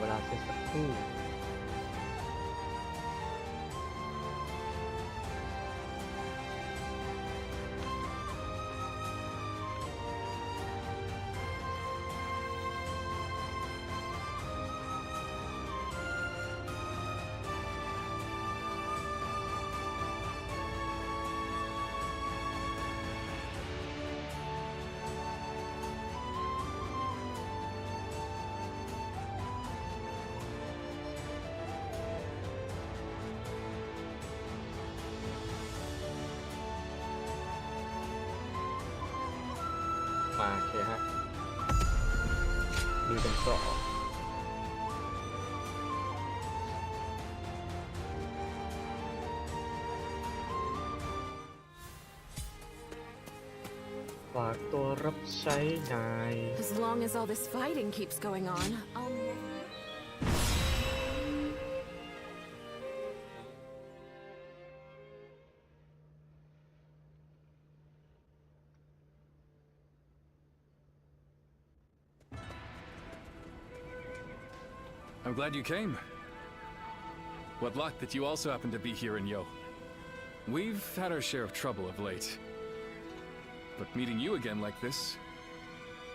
เวลาสักครู่โอเคฮะดูกันต่อฝากตัวรับใช้นาย As long as all this fighting keeps going on, I'm glad you came. What luck that you also happen to be here in Yo. We've had our share of trouble of late. But meeting you again like this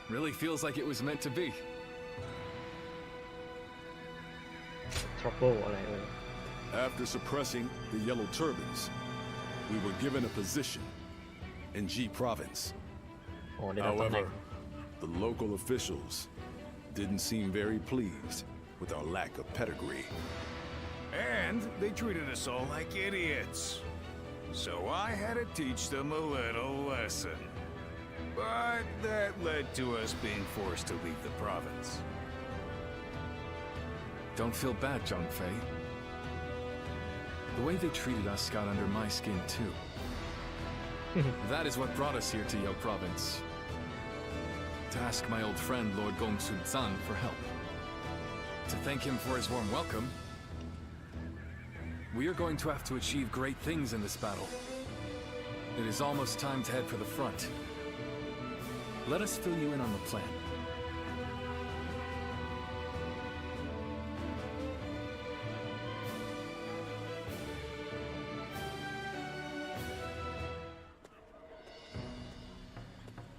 really feels like it was meant to be. trouble อะไรเอ่ย After suppressing the Yellow Turbans, we were given a position in G Province. อ๋อได้รับตำแหน่ง However, the local officials didn't seem very pleased with our lack of pedigree. And they treated us all like idiots. So I had to teach them a little lesson. But that led to us being forced to leave the province. Don't feel bad, Zhangfei. The way they treated us got under my skin too. That is what brought us here to Yo Province. To ask my old friend Lord Gongsun Zan for help. To thank him for his warm welcome. We are going to have to achieve great things in this battle. It is almost time to head for the front. Let us fill you in on the plan.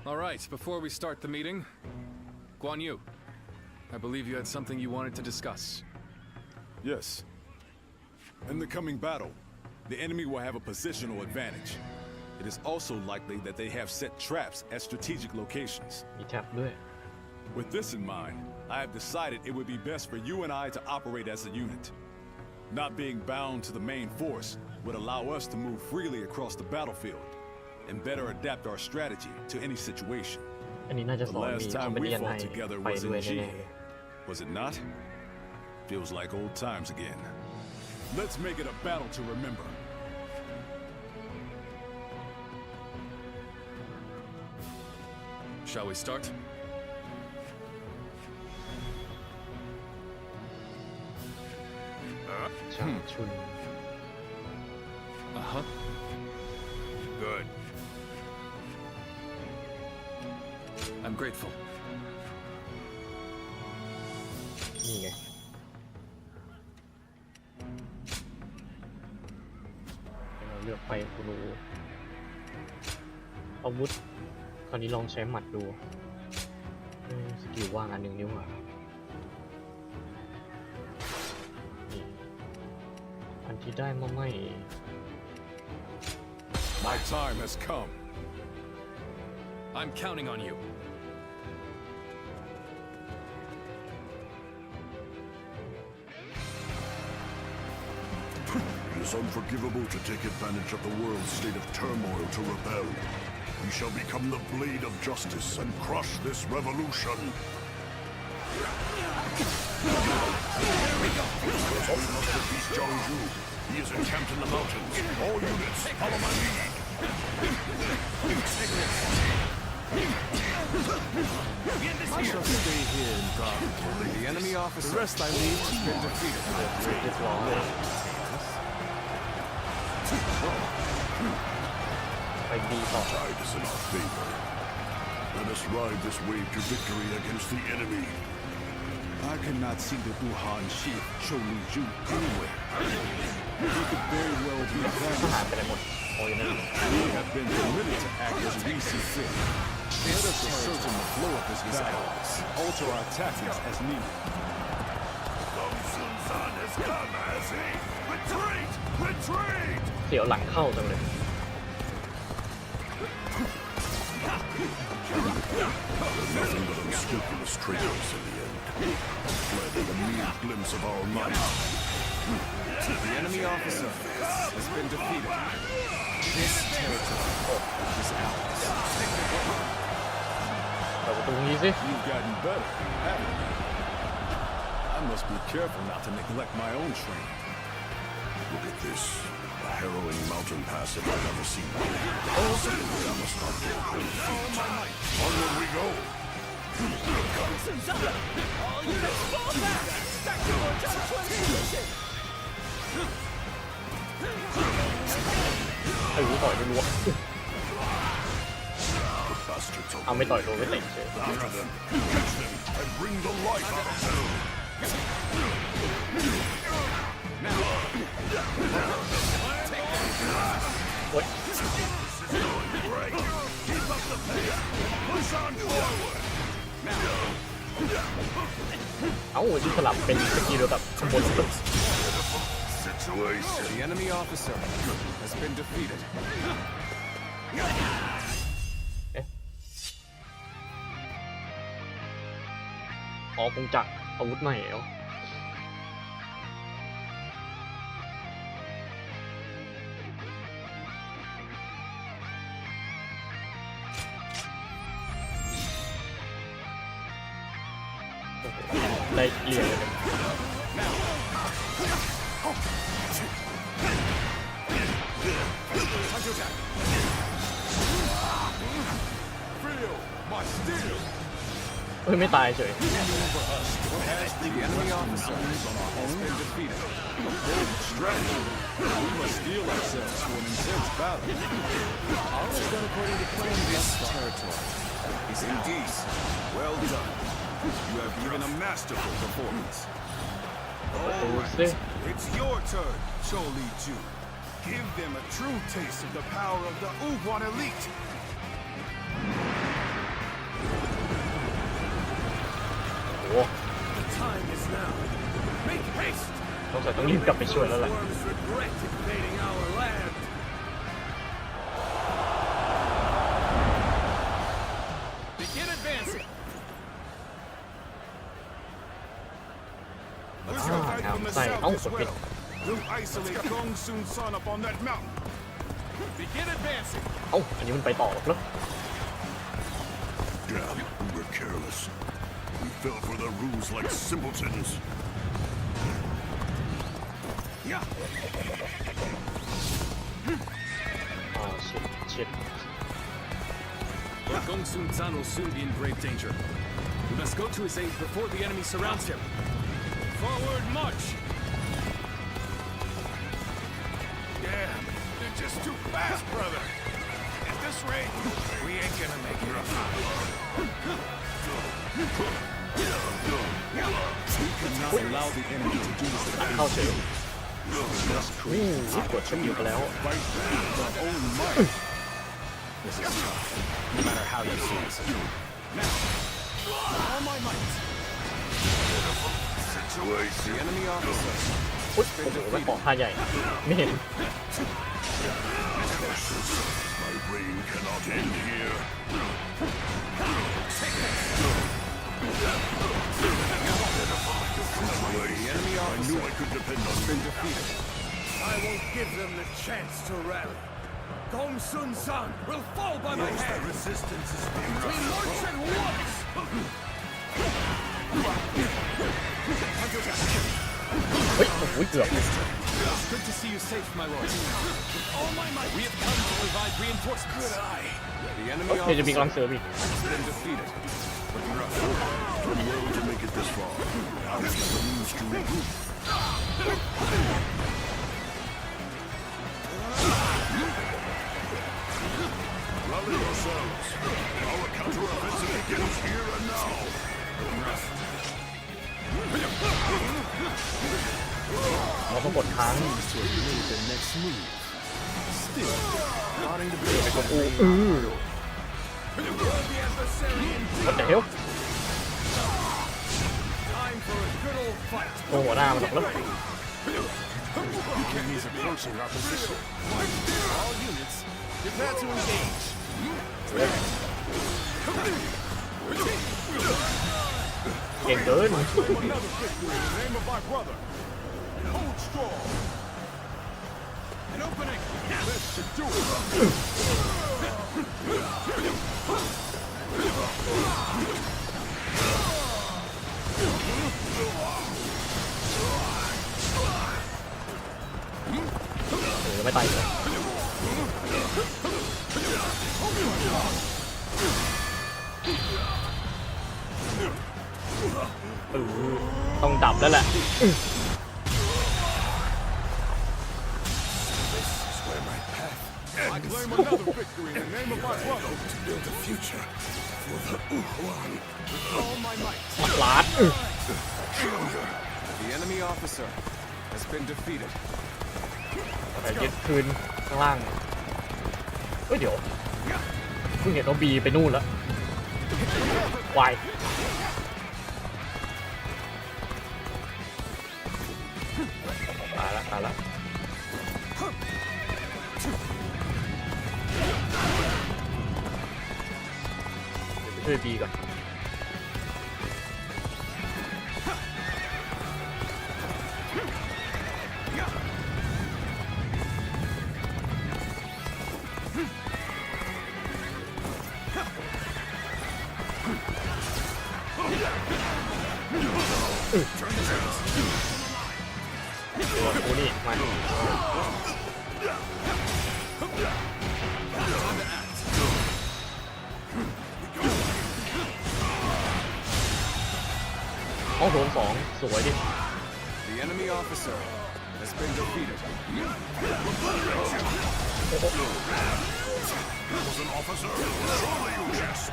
All right, before we start the meeting, Guan Yu, I believe you had something you wanted to discuss. Yes. In the coming battle, the enemy will have a positional advantage. It is also likely that they have set traps at strategic locations. มีแท็บด้วย With this in mind, I have decided it would be best for you and I to operate as a unit. Not being bound to the main force would allow us to move freely across the battlefield and better adapt our strategy to any situation. อันนี้น่าจะ The สอนมี last คอม time เม we ดี้ให้ fought together ไป was ด้วย in G. แน่ Was it not? Feels like old times again. Let's make it a battle to remember. Shall we start? ๆชาชุน Uh-huh. Good. I'm grateful. นี่ไงเราเลือกไปกูรู้อาวุธคราวนี้ลองใช้หมัดดูสกิลว่างอันหนึ่งนิ้วอ่ะนี่อันที่ได้มาไม่ My time has come. I'm counting on you. It is unforgivable to take advantage of the world's state of turmoil to rebel. We shall become the blade of justice and crush this revolution. First, we must defeat Jiangju. He is encamped in the mountains. All units, follow my lead. I shall stay here in guard. The enemy officer. The rest I leave has been defeated. เรียบร้อยไปดีต่อ Tide is in our favor. Let us ride this wave to victory against the enemy. I cannot see the Wuhan chief Chou Liju anywhere. He could very well be ทหาร back. ไปไหนหมดโอ้ยนั่น We have been permitted to act as we see fit. Let us ascertain the flow of this battle, alter our tactics as needed. Sun has come, has he? Retreat! Retreat! เสียวหลังเข้าจังเลย Nothing but unscrupulous traitors in the end. Fled at a mere glimpse of our might. The enemy officer has been defeated. This territory is ours. เปิดประตูนี้สิ You've gotten better, haven't you? I must be careful not to neglect my own training. Look at this. A harrowing mountain pass if I've ever seen one. I must not go. Onward we go. ไอ้หูต่อยรัว The bastards เอาไม่ต่อยโดนไม่เตะเฉย after them. Catch them and bring the life out of them. โอ๊ย Great. Keep up the pace. Push on forward. เอ้าที่สลับเป็นสกิลเดียวกับข้างบนสุด Situation. The enemy officer has been defeated. อ๋อคงจักอาวุธใหม่แล้วได้เหรียญเลย Feel my steel. เฮ้ยไม่ตายเฉย The enemy officer has been defeated. Strategy. We must steel ourselves for an intense battle. All is done according to plan. This territory is Indeed. Well done. You have given a masterful performance. ดูสิ It's your turn, Chou Liju. Give them a true taste of the power of the Wuhan elite. โอ้โห The time is now. Make haste. ต้องใส่ต้องรีบกลับไปช่วยแล้วแหละ Worms regret invading our land. Begin advancing. Let's go right from the south as well. We'll isolate Gong Sun Sun up on that mountain. Begin advancing. เอ้าอันนี้มันไปต่อหรอกเหรอ Damn, we were careless. We fell for their ruse like simpletons. Yeah. อ่าชิด Gong Sun Zan will soon be in grave danger. We must go to his aid before the enemy surrounds him. Forward march. Damn, they're just too fast, brother. At this rate, we ain't gonna make it. We cannot allow the enemy to do this เข้าเฉยกดสกิลไปแล้ว fight with our own might. This is tough, no matter how you slice it. All my might. The enemy officer อุ๊ยโอ้โหมันออกท่าใหญ่ไม่เห็น My reign cannot end here. I knew I could depend on you. defeated. I won't give them the chance to rally. Gong Sun San will fall by my hand. Resistance is being we march at once. เฮ้ยโอ้โหเกือบ It's good to see you safe, my lord. All my might. We have come to provide reinforcements. Good eye. The enemy เดี๋ยวจะมี officer กำลังเสริมอีก has been defeated. Done well to make it this far. Now we have the means to regroup. Rally yourselves. Our counteroffensive begins here and now. เราต้องกดค้าง to have made the next move. Still, plotting to ไปกด break อูกดเดี๋ยว Time for a good old fight. โอ้หัวหน้ามันหรอกแล้ว enemies approaching our position. All units, prepare to engage. เก่งเกิน Another victory in the name of my brother. Hold strong. An opening. This should do it. ไม่ตายเลยต้องดับแล้วแหละ I claim another victory in the name of my brother. To build a future for the Uhuan. With all my might. ล้าน The enemy officer has been defeated. แต่ยึดคืนข้างล่างเฮ้ยเดี๋ยวเพิ่งเห็นว่าบีไปนู่นแล้ววายตายละตายละเดี๋ยวไปช่วยบีก่อนกูนี่มาห้องโถงสองสวยดิ The enemy officer has been defeated. Was an officer? Surely you jest.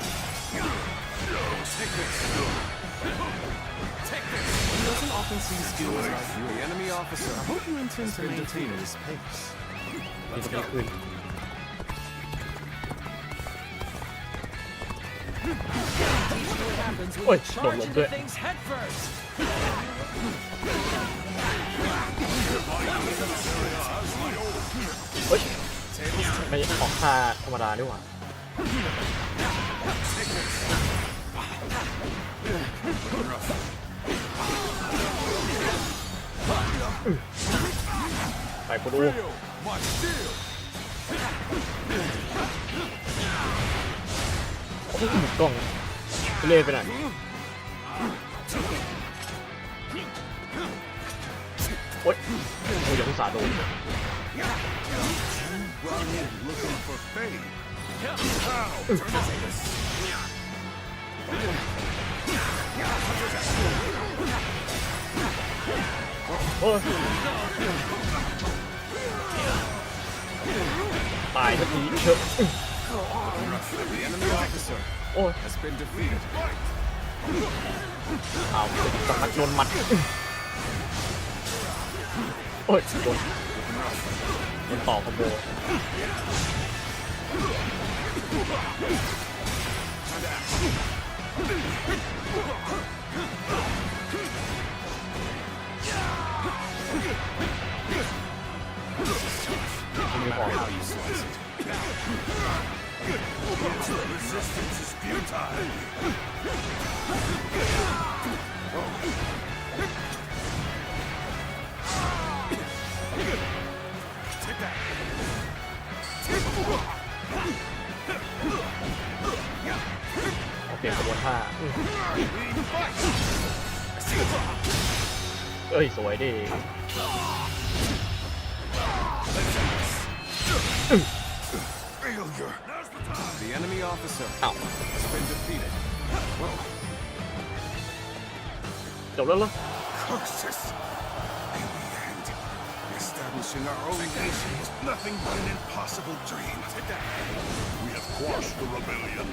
Take this. Take this. He doesn't often see skills like you. The enemy officer. I hope you intend to maintain his pace. นี่จะไม่คืน โอ้ยโดนลมด้วยเฮ้ยไม่ออกค่าธรรมดาด้วยว่ะไปกูดูโอ้โหกล้องเล่ไปไหนโอ๊ยโอ้ยอย่าพุ่งสาโดน Looking for fame. โอ้ยตายสักทีเถอะ The enemy officer โอ้ย has been defeated. เอาสักพักโดนหมัดโอ้ยโดนต่อคอมโบมีของ Resistance is futile. Take that. เอาเปลี่ยนกระบวนท่าเอ้ยสวยดิ Failure. The enemy officer อ้าว has been defeated. จบแล้วเหรอ Curses. In the end, establishing our own nation was nothing but an impossible dream. We have quashed the rebellion.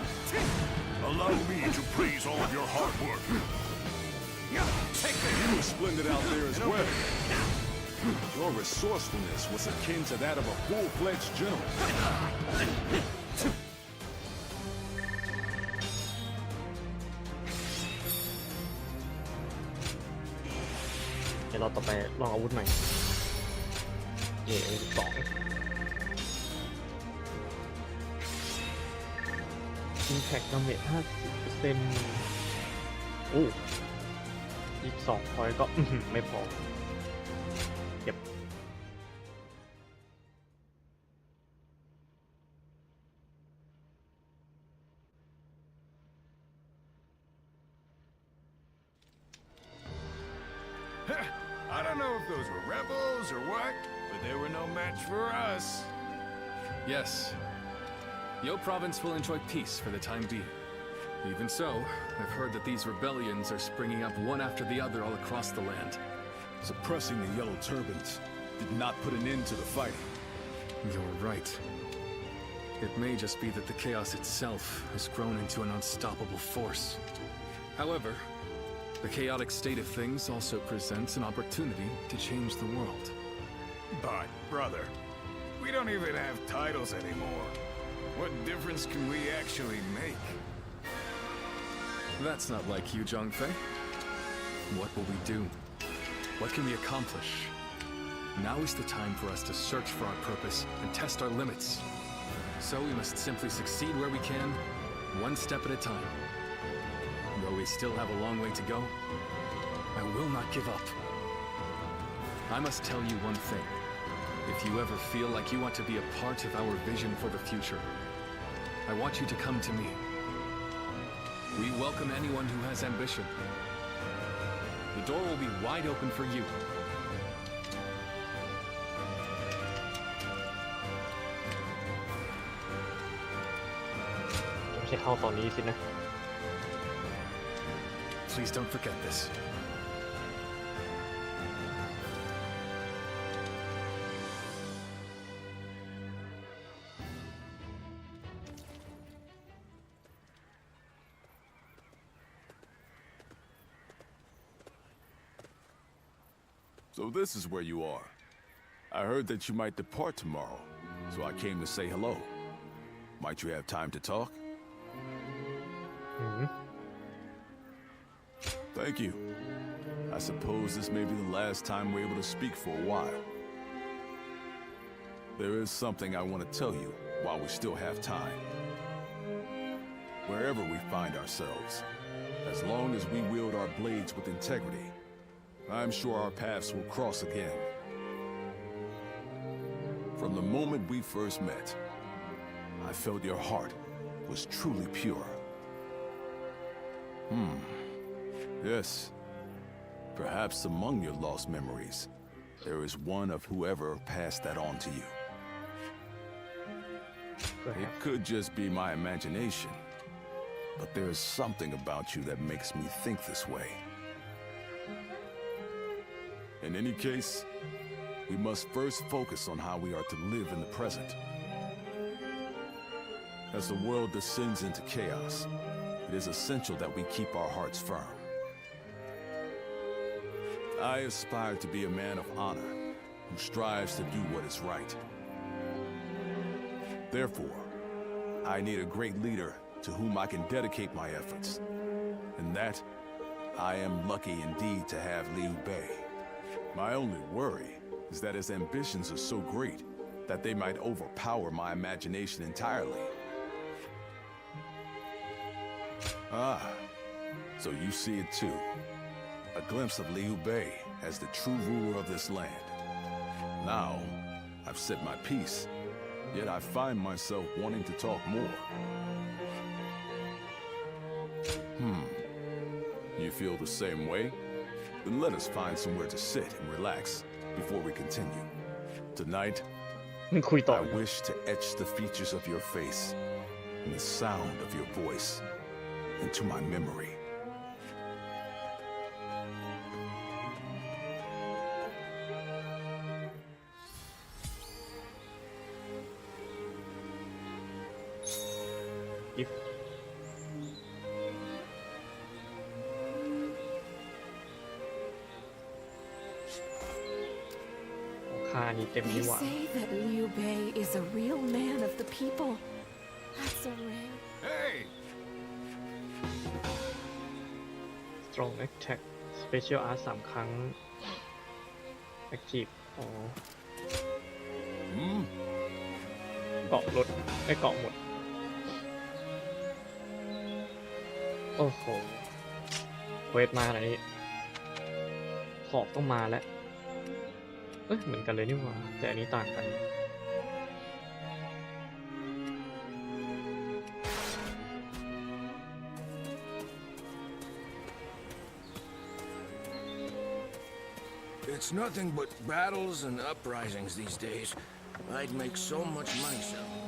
Allow me to praise all of your hard work. You were splendid out there as well. Your resourcefulness was akin to that of a full-fledged gentleman. เดี๋ยวเราต่อไปลองอาวุธใหม่A12Impact Damage 50%โอ้22 พอยต์ก็ไม่พอเก็บ I don't know if those were rebels or what, but they were no match for us. Yes. Yo province will enjoy peace for the time being. Even so, I've heard that these rebellions are springing up one after the other all across the land. Suppressing the Yellow Turbans did not put an end to the fighting. You're right. It may just be that the chaos itself has grown into an unstoppable force. However, the chaotic state of things also presents an opportunity to change the world. But, brother, we don't even have titles anymore. What difference can we actually make? That's not like you, Zhangfei. What will we do? What can we accomplish? Now is the time for us to search for our purpose and test our limits. So we must simply succeed where we can, one step at a time. Though we still have a long way to go, I will not give up. I must tell you one thing. If you ever feel like you want to be a part of our vision for the future, I want you to come to me. We welcome anyone who has ambition. The door will be wide open for you. ไม่ใช่เข้าตอนนี้สินะ Please don't forget this. So this is where you are. I heard that you might depart tomorrow, so I came to say hello. Might you have time to talk? Thank you. I suppose this may be the last time we're able to speak for a while. There is something I want to tell you while we still have time. Wherever we find ourselves, as long as we wield our blades with integrity, I'm sure our paths will cross again. From the moment we first met, I felt your heart was truly pure. Yes. Perhaps among your lost memories, there is one of whoever passed that on to you. It could just be my imagination, but there is something about you that makes me think this way. In any case, we must first focus on how we are to live in the present. As the world descends into chaos, it is essential that we keep our hearts firm. I aspire to be a man of honor who strives to do what is right. Therefore, I need a great leader to whom I can dedicate my efforts. And that, I am lucky indeed to have Liu Bei. My only worry is that his ambitions are so great that they might overpower my imagination entirely. Ah, so you see it too. A glimpse of Liu Bei as the true ruler of this land. Now, I've said my piece, yet I find myself wanting to talk more. You feel the same way? Then let us find somewhere to sit and relax before we continue. Tonight, คุยต่อ I wish to etch the features of your face and the sound of your voice into my memory. นี้เต็ม They นี่หว่า say that Liu Bei is a real man of the people. That's a rare. Hey! strong attack special art 3 ครั้ง active อ๋อเกาะรถไม่เกาะหมดโอ้โหเวทมาขนาดนี้ขอบต้องมาแล้วเหมือนกันเลยนี่หว่าแต่อันนี้ต่างกัน It's nothing but battles and uprisings these days. I'd make so much money selling.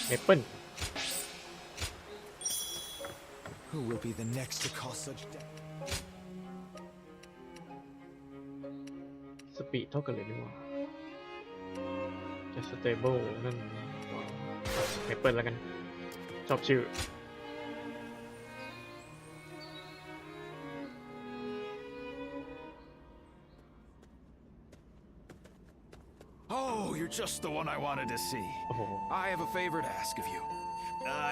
เมเปิล Who will be the next to cause such death? สปีดเท่ากันเลยนี่หว่าจะสเตเบิลนั่นเมเปิลแล้วกันชอบชื่อ Oh, you're just the one I wanted to see. โอ้โห I have a favor to ask of you.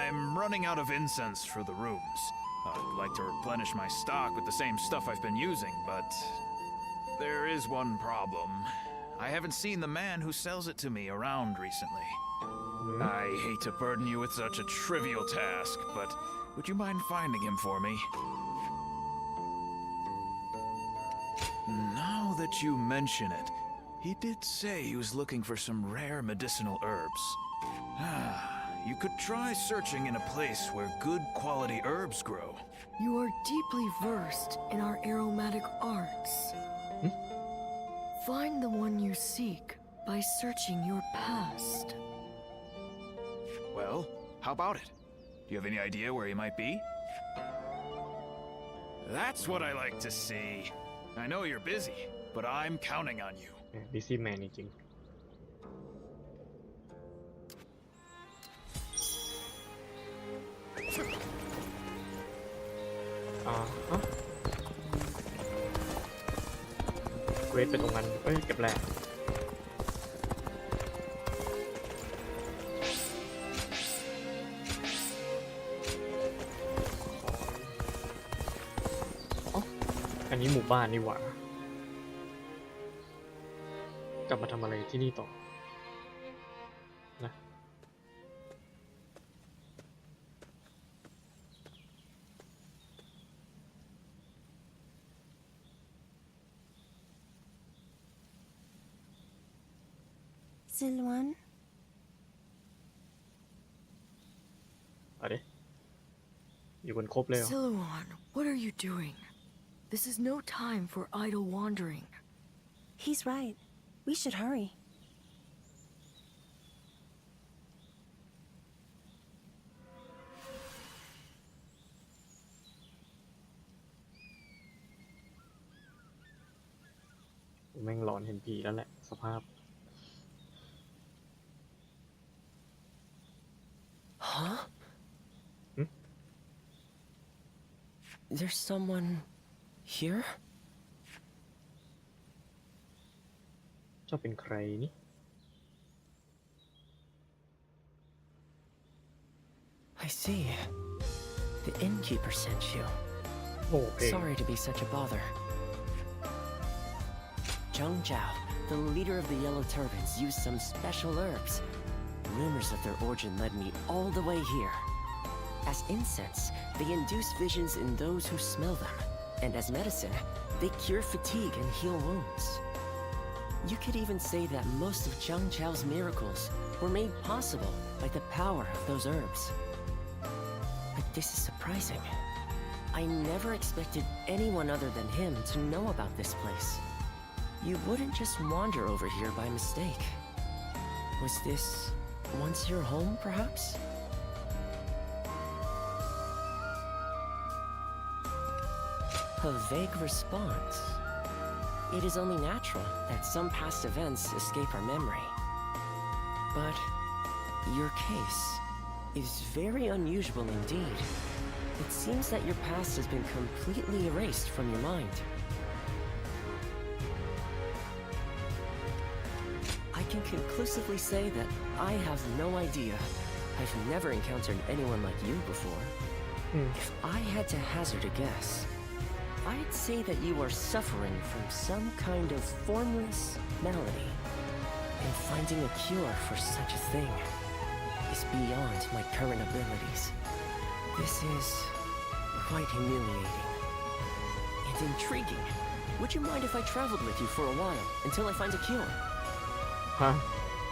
I'm running out of incense for the rooms. I'd like to replenish my stock with the same stuff I've been using, but there is one problem. I haven't seen the man who sells it to me around recently. I hate to burden you with such a trivial task, but would you mind finding him for me? Now that you mention it, he did say he was looking for some rare medicinal herbs. You could try searching in a place where good quality herbs grow. You are deeply versed in our aromatic arts. Find the one you seek by searching your past. Well, how about it? Do you have any idea where he might be? That's what I like to see. I know you're busy, but I'm counting on you. บิซี่แมนจริงเวทไปตรงนั้นเก็บแร่อันนี้หมู่บ้านนี่หว่ากลับมาทำอะไรที่นี่ต่อนะ Silwan? เอาดิอยู่บนครบเลยเหรอ Silwan, what are you doing? This is no time for idle wandering. He's right. We should hurry. แม่งหลอนเห็นผีแล้วแหละสภาพ Huh? There's someone here? จะเป็นใครนี่ I see. The innkeeper sent you. โอ้เพลง Sorry to be such a bother. Zhang Zhao, the leader of the Yellow Turbans, used some special herbs. Rumors of their origin led me all the way here. As incense, they induce visions in those who smell them. And as medicine, they cure fatigue and heal wounds. You could even say that most of Zhang Zhao's miracles were made possible by the power of those herbs. But this is surprising. I never expected anyone other than him to know about this place. You wouldn't just wander over here by mistake. Was this once your home, perhaps? A vague response. It is only natural that some past events escape our memory. But your case is very unusual indeed. It seems that your past has been completely erased from your mind. can conclusively say that I have no idea. I've never encountered anyone like you before. If I had to hazard a guess, I'd say that you are suffering from some kind of formless malady, and finding a cure for such a thing is beyond my current abilities. This is quite humiliating and intriguing. Would you mind if I traveled with you for a while until I find a cure? ฮะ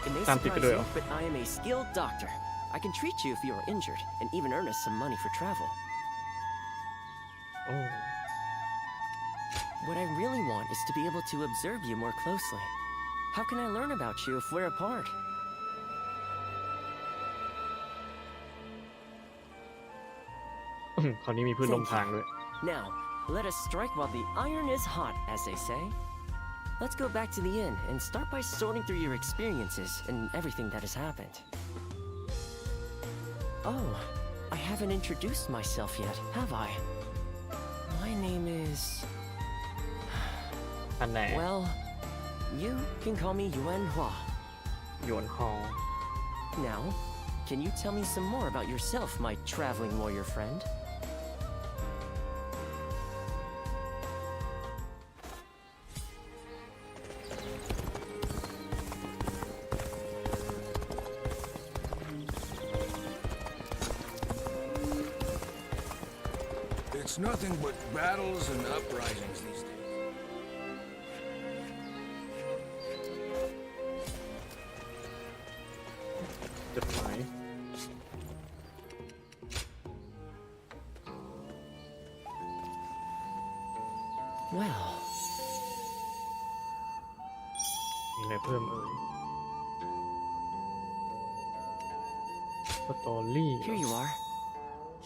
It may ตามติดไป surprise ด้วยเหร you, อ but I am a skilled doctor. I can treat you if you are injured and even earn us some money for travel. โอ้ What I really want is to be able to observe you more closely. How can I learn about you if we're apart? คราวนี้มีพืชลมทางด้วย Now, let us strike while the iron is hot, as they say. Let's go back to the inn and start by sorting through your experiences and everything that has happened. Oh, I haven't introduced myself yet, have I? My name is... อันไหน Well, you can call me Yuan Hua. หยวนฮอ Now, can you tell me some more about yourself, my traveling warrior friend? It's nothing but battles and uprisings these days. จดหมาย Well, มีอะไรเพิ่มเอ่ยสตอรี่ here you are.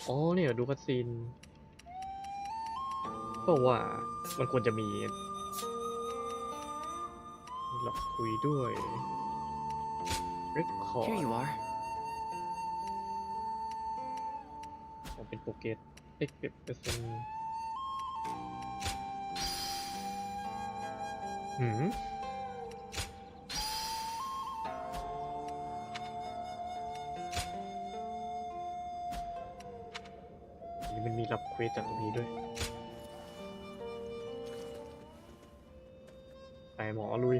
อ๋อเนี่ยดูคัสซีนก็ว่ามันควรจะมีหลอกคุยด้วยเรคคอร์ Here you are. ของเป็นโปรเกตXBoxGamePass นี่มันมีรับเควสจากตรงนี้ด้วยไปหมอลุย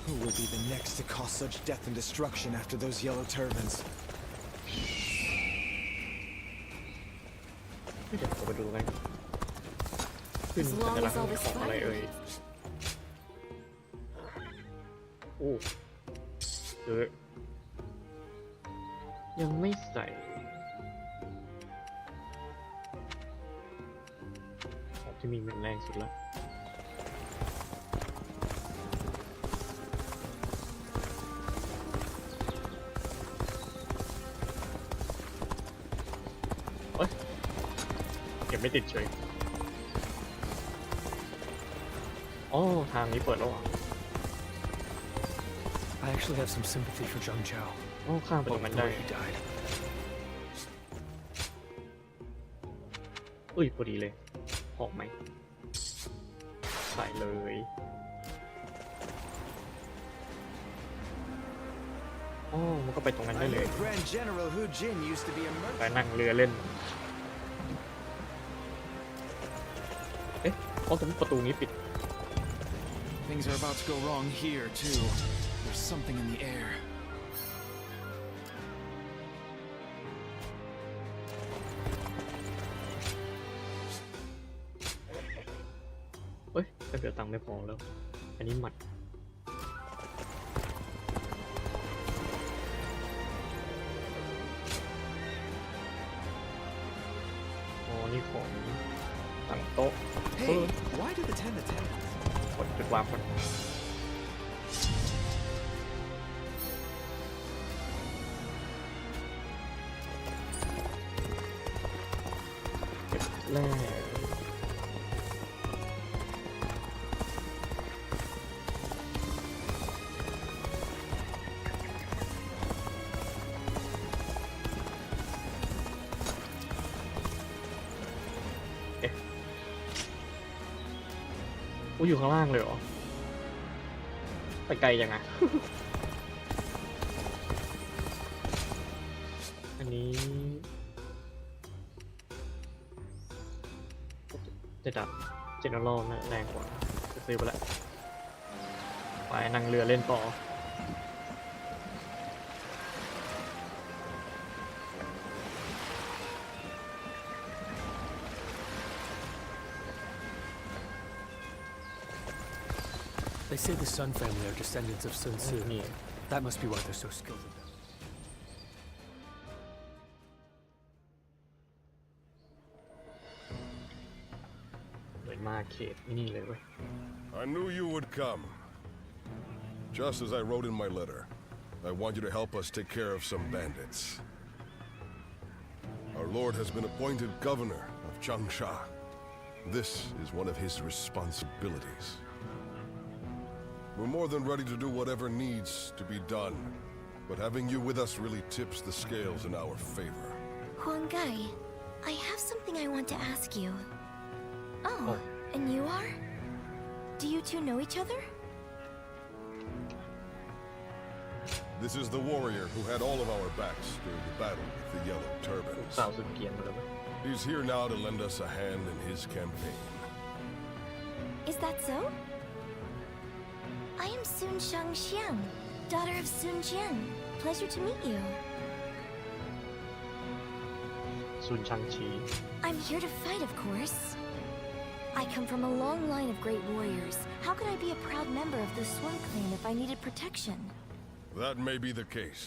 Who will be the next to cause such death and destruction after those yellow turbans? เดี๋ยวเราไปดูกันขึ้น As สั long ญลัก as ษ all ณ์ this ของอะไร fire เอ่ย โอ้เยอะยังไม่ใส่ของที่มีมันแรงสุดละเอ้ยเก็บไม่ติดเฉยอ๋อทางนี้เปิดแล้วอ่ะ I actually have some sympathy for Zhang Zhao. อ๋อข้ามไปตรงนั้นได้ Before he died. อุ้ยพอดีเลยออกไหมใส่เลยอ๋อมันก็ไปตรงนั้นได้ I เลย heard Grand General Hu Jin used to be a ไป merchant. นั่งเรือเล่น เอ๊ะอ๋อตรงประตูนี้ปิด Things are about to go wrong here, too. There's something in the air. เฮ้ยถ้าเกิดตังค์ไม่พอแล้ว อันนี้หมัด อ๋อ นี่ของตั้งโต๊ะ Hey, why do the 10 attendants? กดจุดวางก่อนเก็บแร่อยู่ข้างล่างเลยเหรอ ไปไกลยังไง อันนี้จะดับเจเนอเรลนะแรงกว่าจะซื้อไปแล้วไปนั่งเรือเล่นต่อ They say the Sun family are descendants of Sun Tzu. นี่ That must be why they're so skilled at that. เหมือนมาเขตนี่เลยเว้ย I knew you would come. Just as I wrote in my letter, I want you to help us take care of some bandits. Our Lord has been appointed governor of Changsha. This is one of his responsibilities. We're more than ready to do whatever needs to be done, but having you with us really tips the scales in our favor. Huang Gai, I have something I want to ask you. Oh, and you are? Do you two know each other? This is the warrior who had all of our backs during the battle with the Yellow Turbans. สาวสุดเกรียนมาเลยเว้ย He's here now to lend us a hand in his campaign. Is that so? I am Sun Shangxiang, daughter of Sun Jian. Pleasure to meet you. ซุนชังชี I'm here to fight, of course. I come from a long line of great warriors. How could I be a proud member of the Swan clan if I needed protection? That may be the case,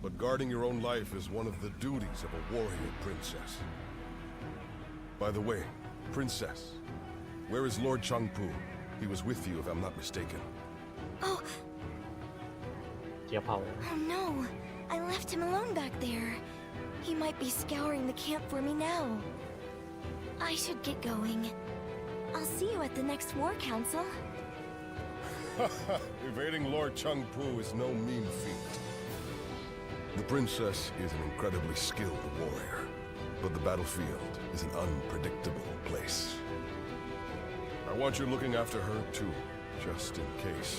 but guarding your own life is one of the duties of a warrior princess. By the way, princess, where is Lord Changpu? He was with you, if I'm not mistaken. Oh, เจียวเผา oh no. I left him alone back there. He might be scouring the camp for me now. I should get going. I'll see you at the next war council. Evading Lord Changpu is no mean feat. The princess is an incredibly skilled warrior, but the battlefield is an unpredictable place. I want you looking after her too, just in case.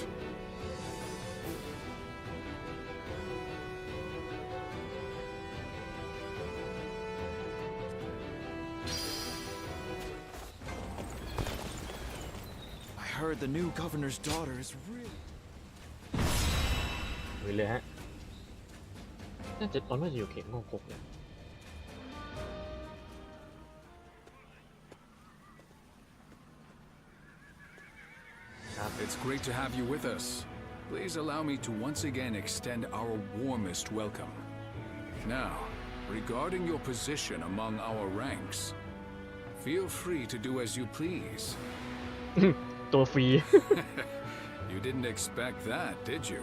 I heard the new governor's daughter is really... ไปเลยฮะน่าจะตอนน่าจะอยู่เขตงอกกเลย It's great to have you with us. Please allow me to once again extend our warmest welcome. Now, regarding your position among our ranks, feel free to do as you please. ตัวฟรี You didn't expect that, did you?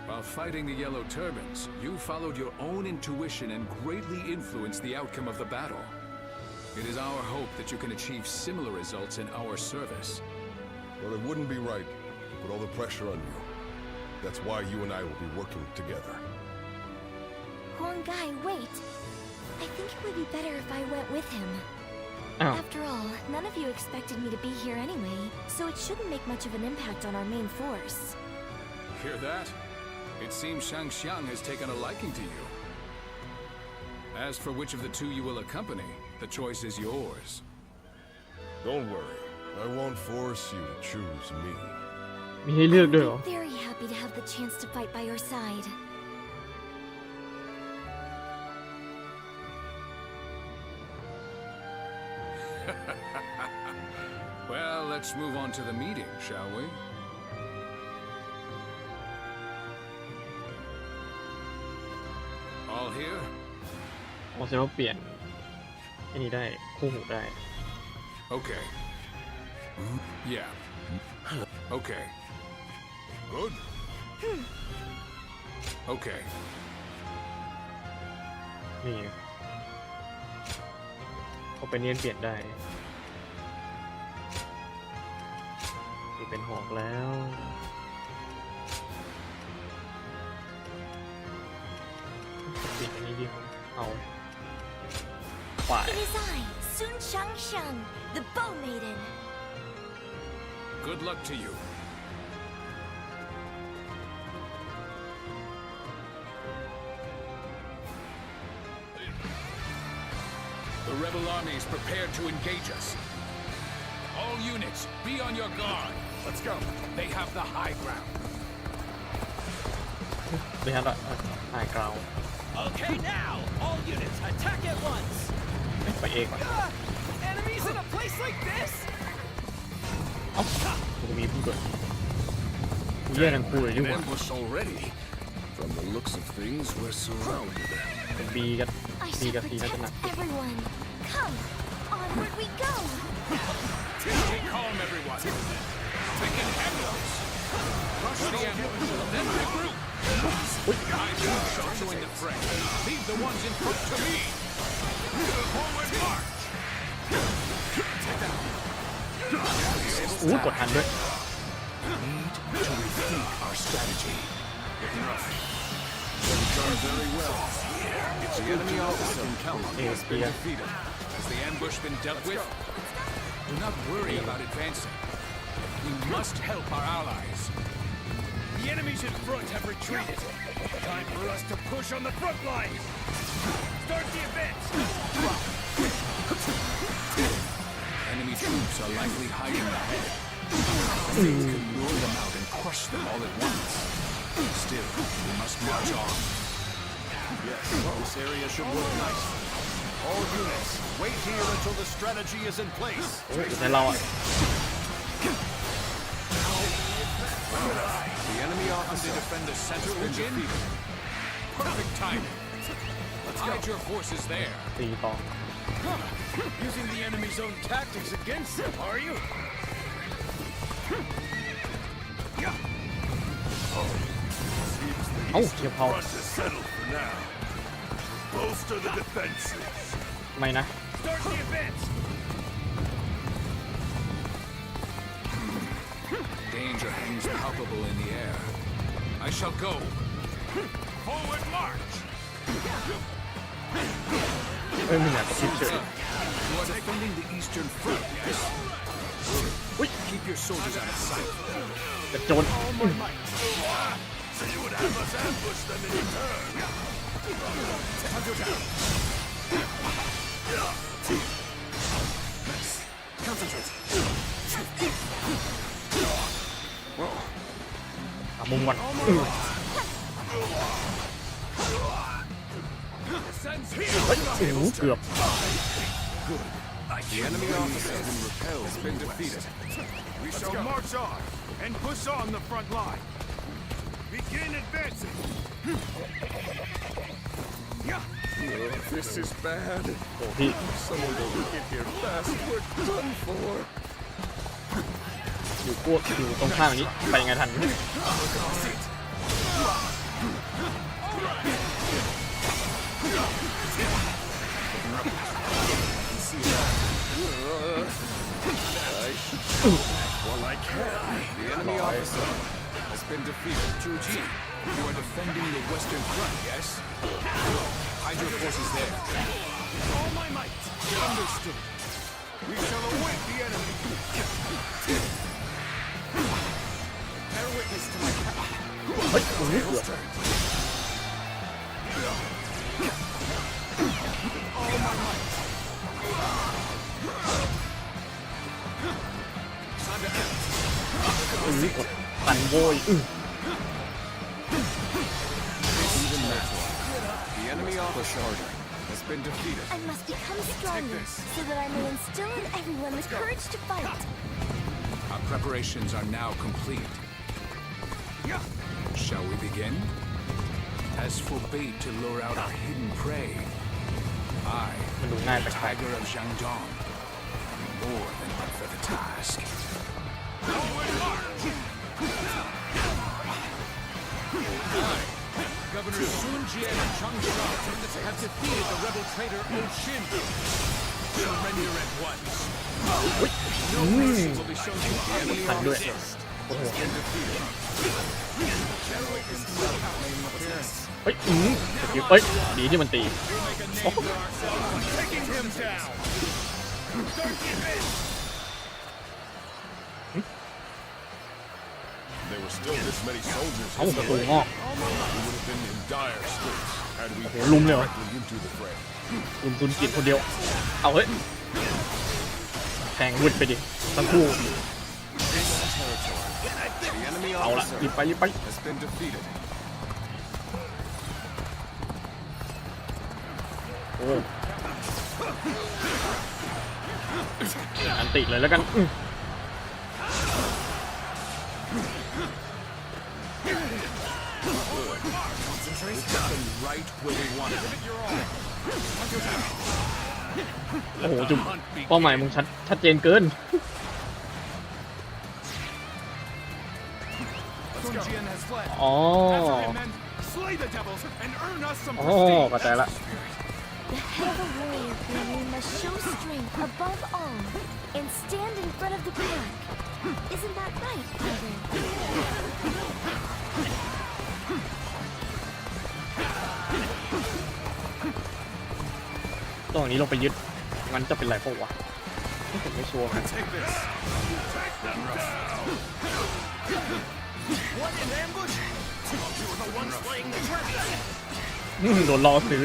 While fighting the Yellow Turbans, you followed your own intuition and greatly influenced the outcome of the battle. It is our hope that you can achieve similar results in our service. But it wouldn't be right to put all the pressure on you. That's why you and I will be working together. Huang Gai, wait. I think it would be better if I went with him. Oh. After all, none of you expected me to be here anyway, so it shouldn't make much of an impact on our main force. Hear that? It seems Shangxiang has taken a liking to you. As for which of the two you will accompany, the choice is yours. Don't worry. I won't force you to choose me. มีให้เลือกด้วยเหรอ I'm very happy to have the chance to fight by your side. Well, let's move on to the meeting, shall we? All here? อ๋อแสดงว่าเปลี่ยนไอ้นี่ได้คู่หูได้ Okay. Yeah. Okay. Good. Okay. นี่เขาไปเนียนเปลี่ยนได้นี่เป็นหอกแล้วปิดอันนี้ดีกว่าเอาฝ่าย It is I, Sun Shangxiang, the Bow Maiden. Good luck to you. The rebel army is prepared to engage us. All units, be on your guard. Let's go. They have the high ground. ไม่ทันละหายกราว Okay, now, all units, attack at once. ไปเองก่อน Enemies in a place like this? เอ้ามันจะมีผู้เกิดกูแย่ทั้งคู่เลยดีก An ว่า ambush already. From the looks of things, we're surrounded. เป็นบีกับ I บี shall กับซีน่าจะ protect หนัก everyone. Come, onward we go. Stay calm, everyone. Taking handles. Rush the ambush, then regroup. I shall join the fray. Leave the ones in front to me. Forward march. อู้กดทันด้วย Need to rethink our strategy. They've done very well. It's the enemy officer can count on has been defeated. Has the ambush been dealt with? Do not worry about advancing. We must help our allies. The enemies in front have retreated. Time for us to push on the front line. Start the advance. Enemy troops are likely hiding ahead. We can lure them out and crush them all at once. Still, we must march on. Yes, this area should look nice. All units, wait here until the strategy is in place. ในเราอ่ะ The enemy officer defend the center engine. Perfect timing. Hide your forces there. ตีต่อ Using the enemy's own tactics against them, are you? เอ้าเชียร์พาว Front is settled for now. Bolster the defenses. ไม่นะ Start the advance. Danger hangs palpable in the air. I shall go. Forward march. เอ้ยไม่อยากกระพริบเฉย You are defending the eastern front, yes? Keep your soldiers out of sight. กระโจน So you would have us ambush them in return. Hunter down. Concentrate. หามุมก่อน Descends เฮ้ยโอ้โหเกือบ The enemy officer has been repelled, has been defeated. We shall march on and push on the front line. Begin advancing. This is bad. โอ้พี่ Someone will get here fast. We're done for. อยู่พวกอยู่ตรงข้างอย่างนี้ไปยังไงทัน Well, I can. The enemy officer has been defeated. Chuji, you are defending the western front, yes? Hide your forces there. All my might. Understood. We shall await the enemy. Bear witness to my power. เฮ้ยโอ้โหเกือบ กดตันโวย The enemy officer has been defeated. I must become stronger so that I may instill in everyone the courage to fight. Our preparations are now complete. Shall we begin? As for bait to lure out our hidden prey, I, มันดูง่าย the แปลก tiger of Jiangdong, am more than up for the task. Governor Sun Jian and Chang Shao have defeated the rebel traitor O Shin. Surrender at once. No mercy will be shown to the enemy ทันด้วย officer. โอ้โห Been defeated. เฮ้ยสกิลเฮ้ยดีที่มันตี Taking him down. Start the advance. There were still this many soldiers เอ้า here. ประตูงอก We would have been in dire straits had we Okay, lùm rồi. directly into the fray. คุณซุนกินคนเดียวเอาเฮ้ยแทงวุดไปดิทั้งคู่เอาละรีบไปโอ้อันติเลยแล้วกันโอ้โหจุ่มเป้าหมายมึงชัดเจนเกินอ๋อเข้าใจละ The head of a warrior family must show strength above all and stand in front of the pack. Isn't that right, brother? ตรงนี้ลงไปยึดงั้นจะเป็นไรพวกวะผมไม่ชัวร์นะโดนล้อซื้อ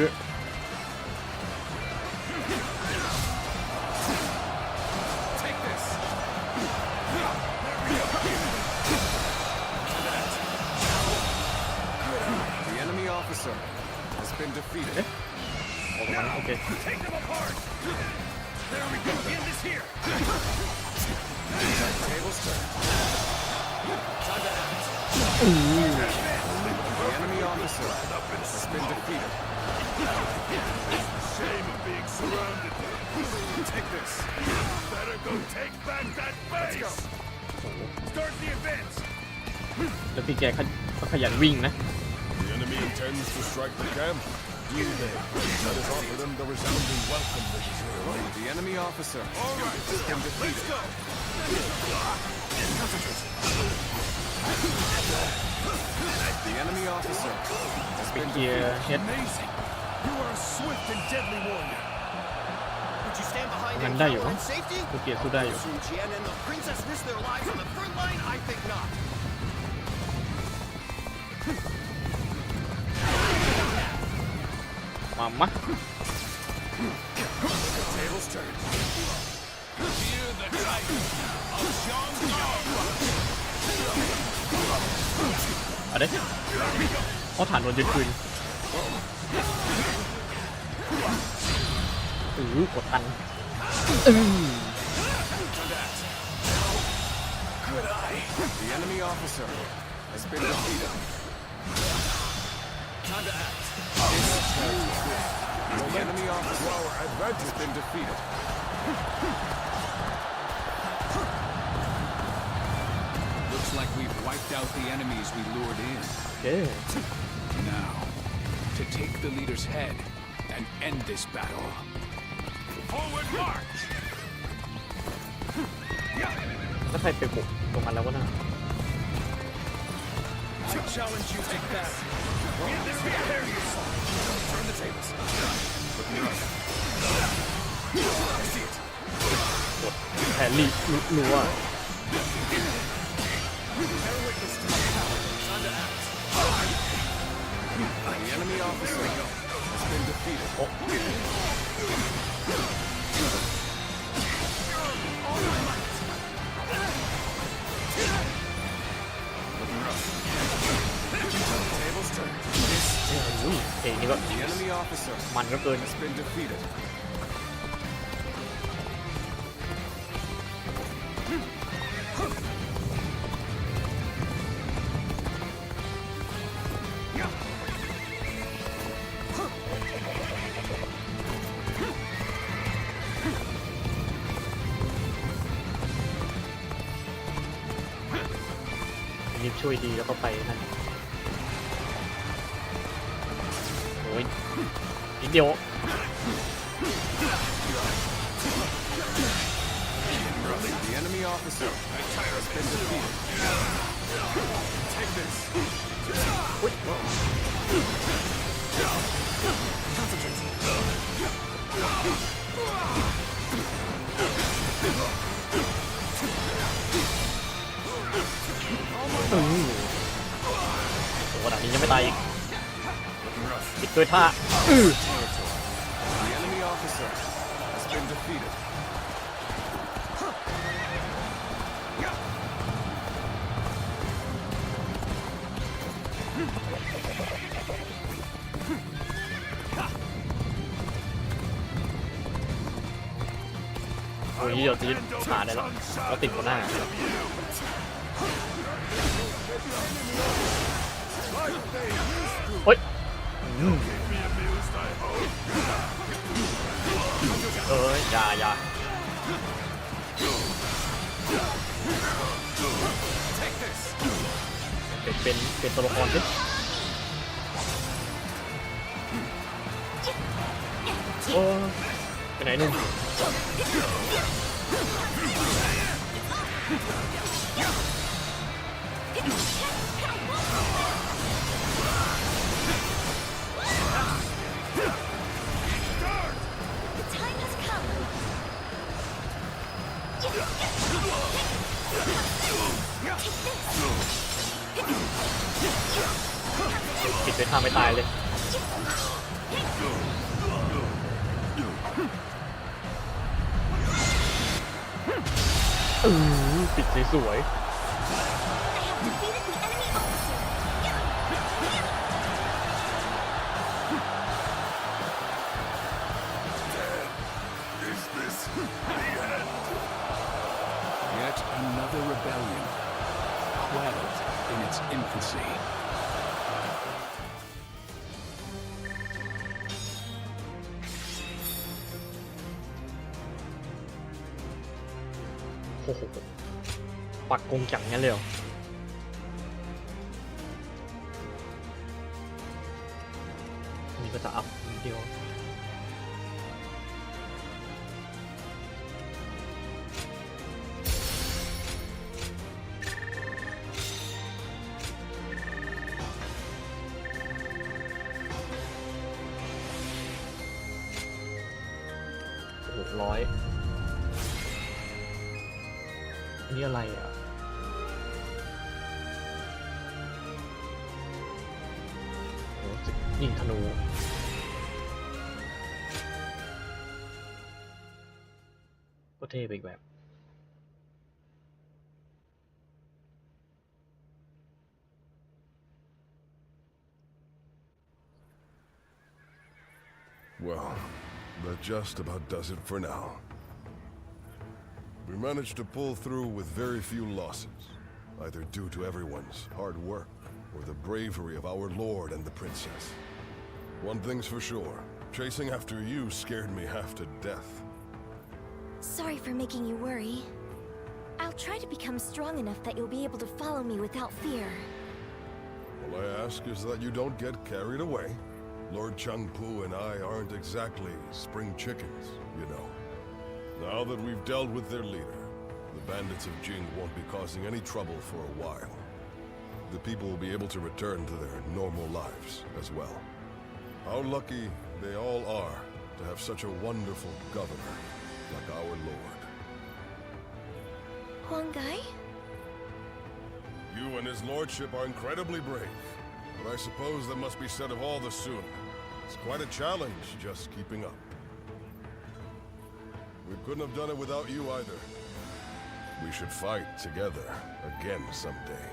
โอเคแล้วพี่แกขยันวิ่งนะ The enemy intends to strike the camp. Do they? Let us offer them the resounding welcome they deserve. The enemy officer. All right, let's go. The enemy officer has been defeated. Amazing. You are a swift and deadly warrior. Would you stand behind Mình and đây cower hả? in safety? Tôi kìa, tôi đây. Sun Jian and the princess risk their lives on the front line? I think not. Mama. Tables turn. Fear the titan of Shanghai. เอาดิเขาฐานโดนยึดคืนกดตันThe enemy officer has been defeated. Time to act. The enemy officer has been defeated. Looks like we've wiped out the enemies we lured in. โอเค Now, to take the leader's head and end this battle. Forward march! ถ้าใครไปบุกตรงนั้นแล้วก็น่า I challenge you to battle. Prepare yourself. Turn the tables. Look me right. I see it. กดแผนรีรัว Bear witness to my power. Time to act. The enemy officer has been defeated. All my might. Tables turn. เพลงนี้ก็ The enemy officer มันก็เกิน has been defeated. รีบช่วยดีแล้วก็ไปนั่นโอ้ยนิดเดียว The enemy officer has been defeated. Take this. Concentrate. โอ้โหดับนี้ยังไม่ตายอีกปิดด้วยท่า The enemy defeated. โอ้ยเดี๋ยวตีขาได้แล้วก็ติดคนหน้าเฮ้ยอย่าเป็นตัวละครสิโอ้ไปไหนนู่นปิดไปทำไปตายเลยปิดสวยYet another rebellion, quelled in its infancy. โอ้โหปักกงจังงั้นเลยเหรอนี่ก็จะอัพเดียว600นี่อะไรอ่ะโอ้ยิงธนูก็เท่ไปอีกแบบ Well, that just about does it for now. We managed to pull through with very few losses, either due to everyone's hard work or the bravery of our lord and the princess. One thing's for sure, chasing after you scared me half to death. Sorry for making you worry. I'll try to become strong enough that you'll be able to follow me without fear. All I ask is that you don't get carried away. Lord Chengpu and I aren't exactly spring chickens, you know. Now that we've dealt with their leader, the bandits of Jing won't be causing any trouble for a while. The people will be able to return to their normal lives as well. How lucky they all are to have such a wonderful governor like our lord. Huang Gai? You and his lordship are incredibly brave, but I suppose that must be said of all the sooner. It's quite a challenge just keeping up. We couldn't have done it without you either. We should fight together again someday.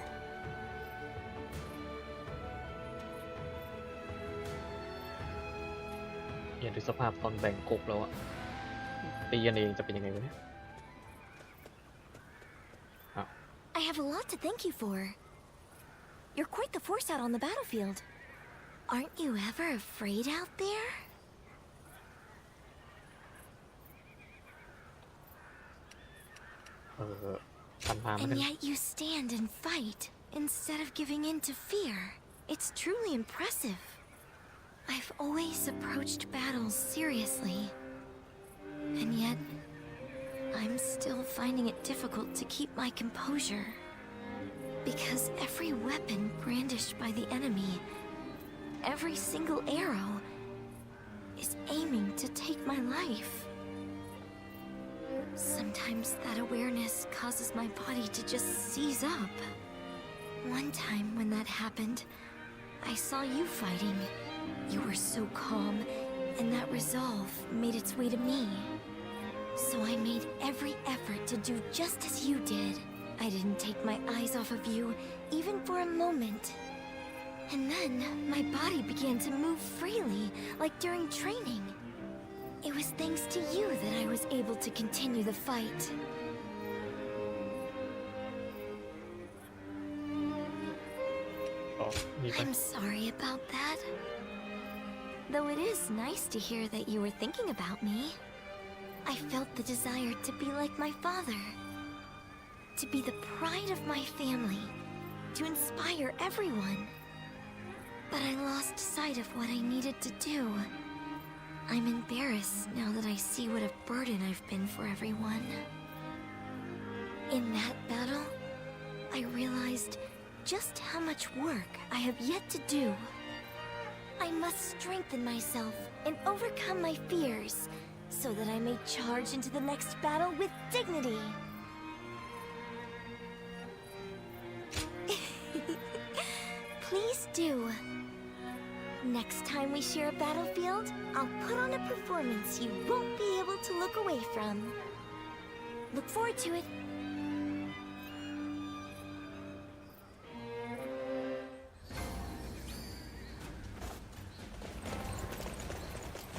เห็นดูสภาพตอนแบ่งกบแล้วอะตีกันเองจะเป็นยังไงวะเนี่ย I have a lot to thank you for. You're quite the force out on the battlefield. Aren't you ever afraid out there? And yet you stand and fight instead of giving in to fear. It's truly impressive. I've always approached battles seriously. And yet, I'm still finding it difficult to keep my composure. Because every weapon brandished by the enemy, every single arrow, is aiming to take my life. Sometimes that awareness causes my body to just seize up. One time when that happened, I saw you fighting. You were so calm, and that resolve made its way to me. So I made every effort to do just as you did. I didn't take my eyes off of you, even for a moment. And then, my body began to move freely, like during training. It was thanks to you that I was able to continue the fight. I'm sorry about that. Though it is nice to hear that you were thinking about me. I felt the desire to be like my father. To be the pride of my family. To inspire everyone. But I lost sight of what I needed to do. I'm embarrassed now that I see what a burden I've been for everyone. In that battle, I realized just how much work I have yet to do. I must strengthen myself and overcome my fears so that I may charge into the next battle with dignity. Please do. Next time we share a battlefield, I'll put on a performance you won't be able to look away from. Look forward to it.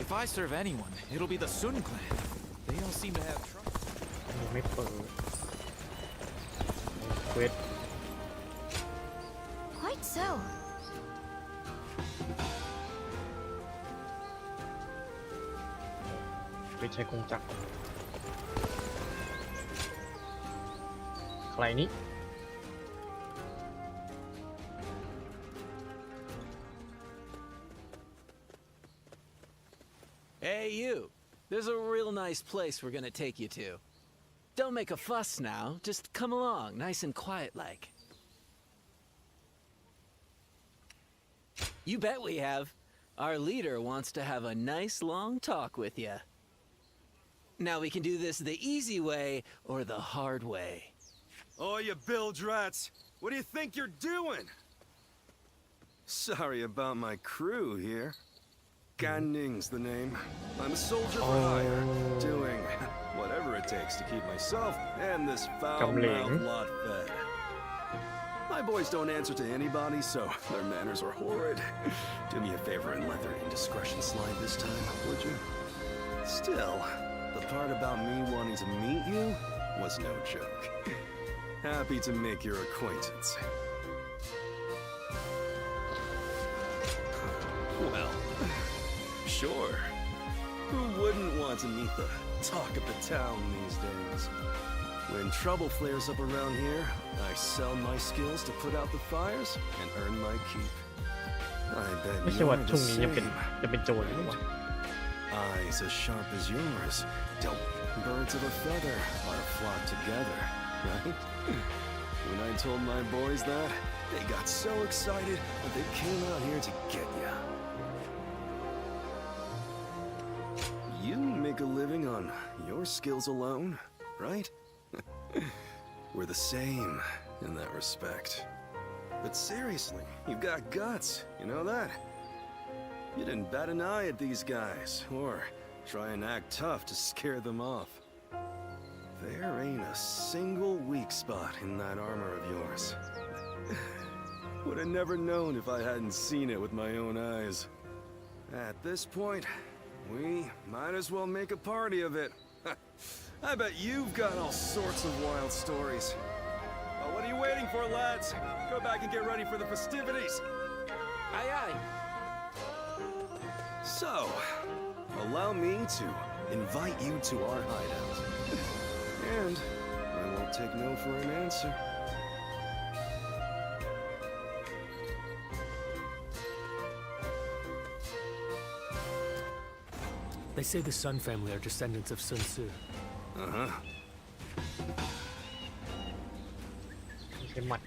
If I serve anyone, it'll be the Sun clan. They don't seem to have trouble. ไม่เปิดเควส Quite so. ไปใช้กงจักรใครนี้ Hey, you. There's a real nice place we're gonna take you to. Don't make a fuss now. Just come along, nice and quiet like. You bet we have. Our leader wants to have a nice long talk with you. Now we can do this the easy way or the hard way. Oh, you bilge rats! What do you think you're doing? Sorry about my crew here. Gan Ning's the name. I'm a soldier for hire, doing whatever it takes to keep myself and this foul-mouthed lot fed. My boys don't answer to anybody, so their manners are horrid. Do me a favor and let their indiscretion slide this time, would you? Still, the part about me wanting to meet you was no joke. Happy to make your acquaintance. Well, sure. Who wouldn't want to meet the talk of the town these days? When trouble flares up around here, I sell my skills to put out the fires and earn my keep. I bet ไม่ใช่ว่า you're ช่ว the งนี้ยัง same. เป็นโจรอยู่หรอ Eyes as sharp as yours. Don't birds of a feather ought to flock together, right? When I told my boys that, they got so excited that they came out here to get you. You make a living on your skills alone, right? We're the same in that respect. But seriously, you've got guts, you know that? You didn't bat an eye at these guys, or try and act tough to scare them off. There ain't a single weak spot in that armor of yours. Would have never known if I hadn't seen it with my own eyes. At this point, we might as well make a party of it. I bet you've got all sorts of wild stories. Well, what are you waiting for, lads? Go back and get ready for the festivities. Aye, aye. So, allow me to invite you to our hideout. And I won't take no for an answer. They say the Sun family are descendants of Sun Tzu. Uh-huh. ไม่ใช่หมัด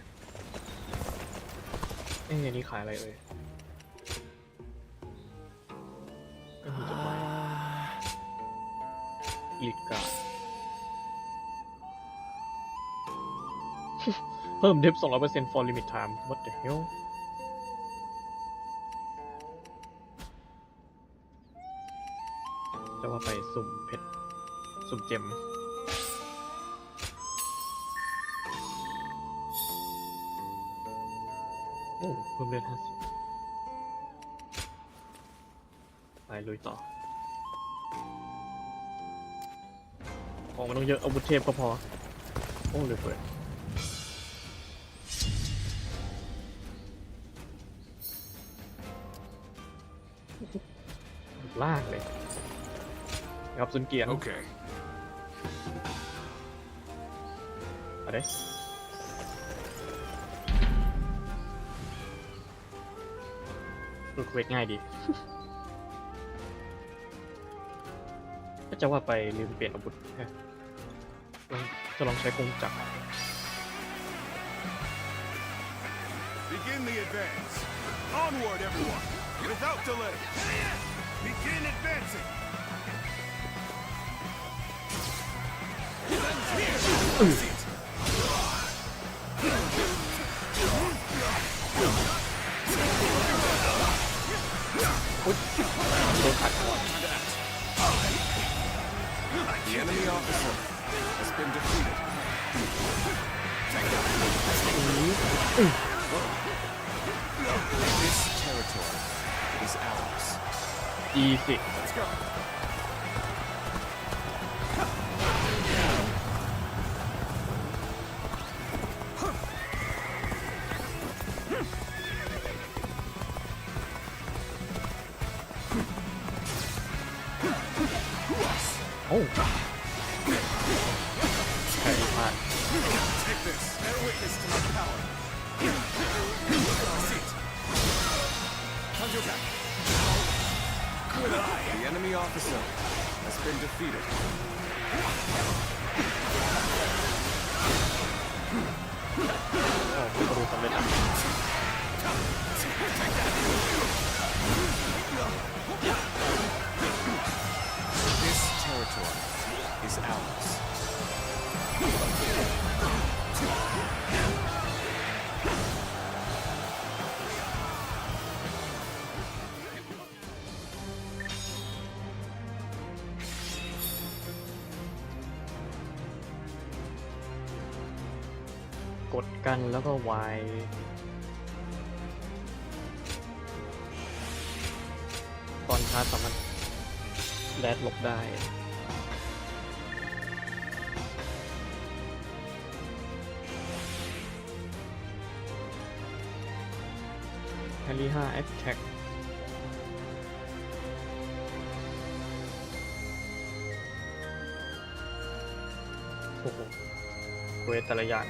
เอ้ยอันนี้ขายอะไรเอ่ยก็มีจดหมายลีดการ์ด เพิ่มดิฟ 200% for limit time what the hell จะว่าไปสุ่มเพชร สุ่มเกมโอ้เพิ่มเลือด50ไปลุยต่อของมันต้องเยอะอาวุธเทพก็พอโอ้เลยเปิดลากเลยครับซุนเกียน Okay. อะไรเควสง่ายดี ก็จะว่าไปลืมเปลี่ยนอาวุธจะลองใช้กงจักร Begin the advance. Onward, everyone, without delay. Begin advancing. โดนขัด The enemy officer has been defeated. This territory is ours. easy Let's go. โอ้ใครพลาด Take this. Bear witness to my power. Seat. Conjure back. The enemy officer has been defeated. โอ้ผู้บริสำเร็จอ่ะ This territory is ours. กดกันแล้วก็วายตอนชาร์จสามารถแดดหลบได้แฮร์รี่5 attack โอ้โหเวทแต่ละอย่าง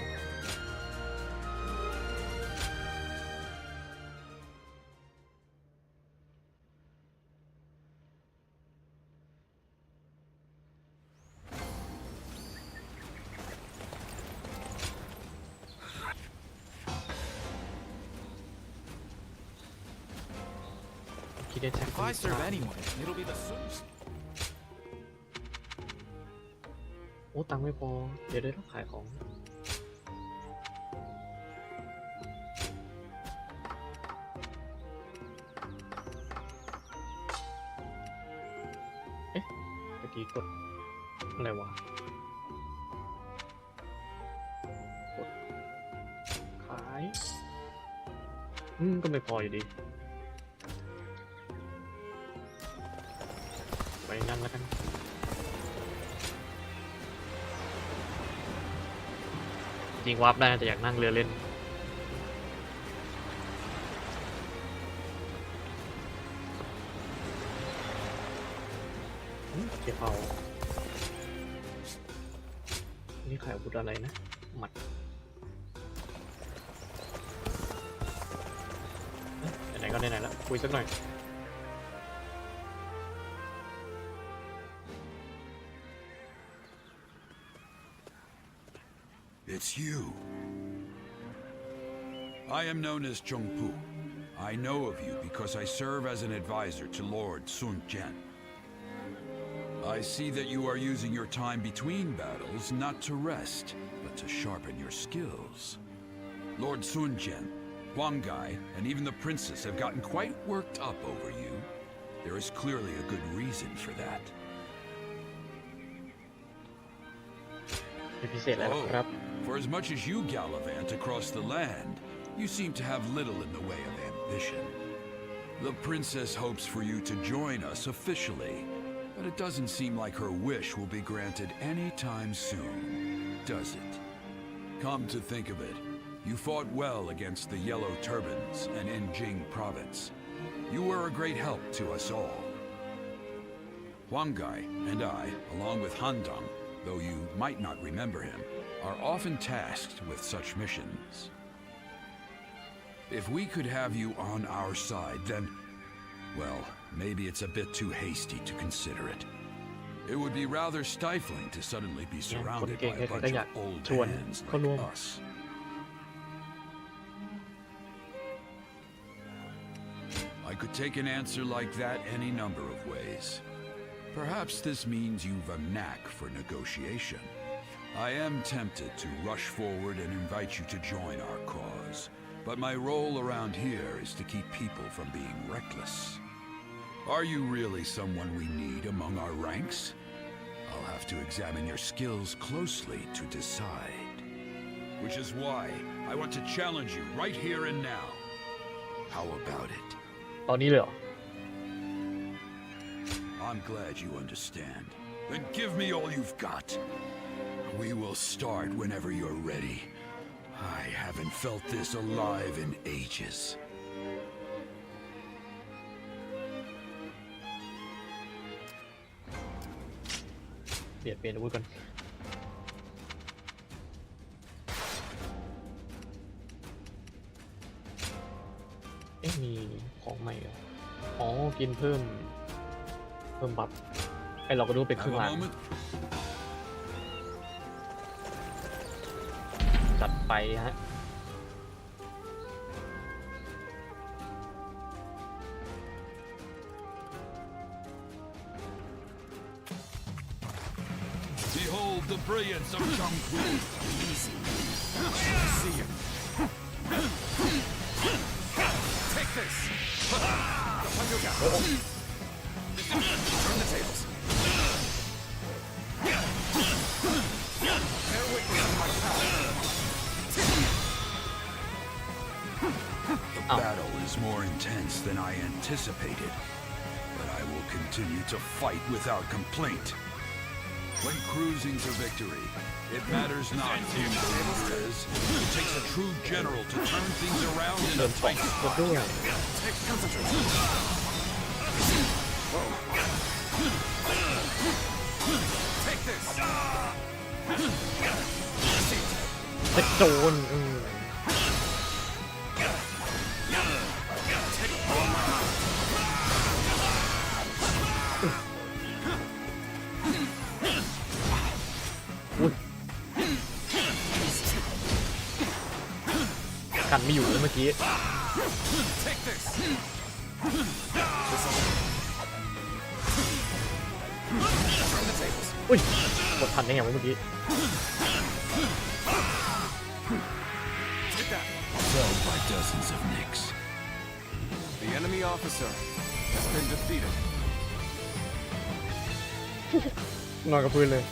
คิดได้แท็ก If I serve anyone, it'll be the Suns. โอ้ตังค์ไม่พอเดี๋ยวได้ต้องขายของเอ๊ะเมื่อกี้กดอะไรวะกดขายก็ไม่พออยู่ดีไปนั่นแล้วกันจริงวาร์ปได้นะแต่อยากนั่งเรือเล่นเก็บเอานี่ขายอาวุธอะไรนะหมัดไหนๆก็ไหนๆแล้วคุยสักหน่อย It's you. I am known as Chongpu. I know of you because I serve as an advisor to Lord Sun Jian. I see that you are using your time between battles not to rest, but to sharpen your skills. Lord Sun Jian, Huang Gai, and even the princess have gotten quite worked up over you. There is clearly a good reason for that. มีพิเศษอะไรครับ For as much as you gallivant across the land, you seem to have little in the way of ambition. The princess hopes for you to join us officially, but it doesn't seem like her wish will be granted anytime soon, does it? Come to think of it, you fought well against the Yellow Turbans and in Jing province. You were a great help to us all. Huanggai and I, along with Handong, though you might not remember him, are often tasked with such missions. If we could have you on our side, then, well, maybe it's a bit too hasty to consider it. It would be rather stifling to suddenly be surrounded by a bunch of old hands like us. I could take an answer like that any number of ways. Perhaps this means you've a knack for negotiation. I am tempted to rush forward and invite you to join our cause, but my role around here is to keep people from being reckless. Are you really someone we need among our ranks? I'll have to examine your skills closely to decide. Which is why I want to challenge you right here and now. How about it? ตอนนี้เลยเหรอ I'm glad you understand. Then give me all you've got. We will start whenever you're ready. I haven't felt this alive in ages. เปลี่ยนอาวุธก่อนมีของใหม่เหรออ๋อกินเพิ่มบัฟไอเราก็ดูเป็นครึ่งล้านจัดไปฮะBehold the brilliance of Chongqu. Easy. See you. Take this. Turn the tables. Bear witness on my power. The battle is more intense than I anticipated, but I will continue to fight without complaint. When cruising to victory, it matters not who the leader is. It takes a true general to turn things around in a tight spot. Concentrate. Take this. เป็นโจรกันไม่อยู่เลยเมื่อกี้อุ้ยกดทันได้ไงวะเมื่อกี้ Felled by dozens of nicks. The enemy officer has been defeated. นอนกับพื้นเลย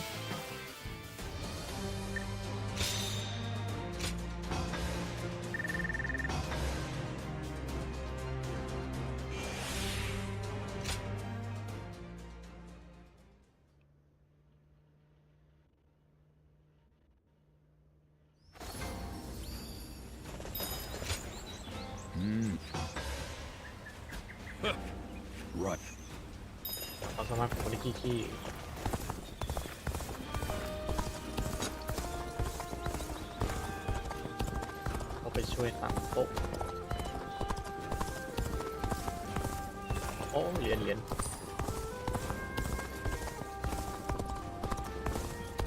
ความสามารถของคนที่ขี้เขาไปช่วยตั้งโต๊ะโอ้เหรียญ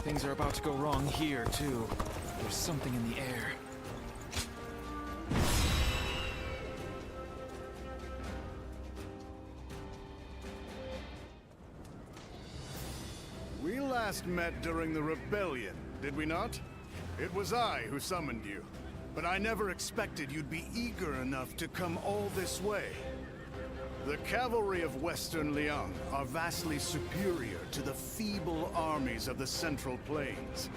Things are about to go wrong here, too. There's something in the air. We last met during the rebellion, did we not? It was I who summoned you, but I never expected you'd be eager enough to come all this way. The cavalry of Western Liang are vastly superior to the feeble armies of the Central Plains.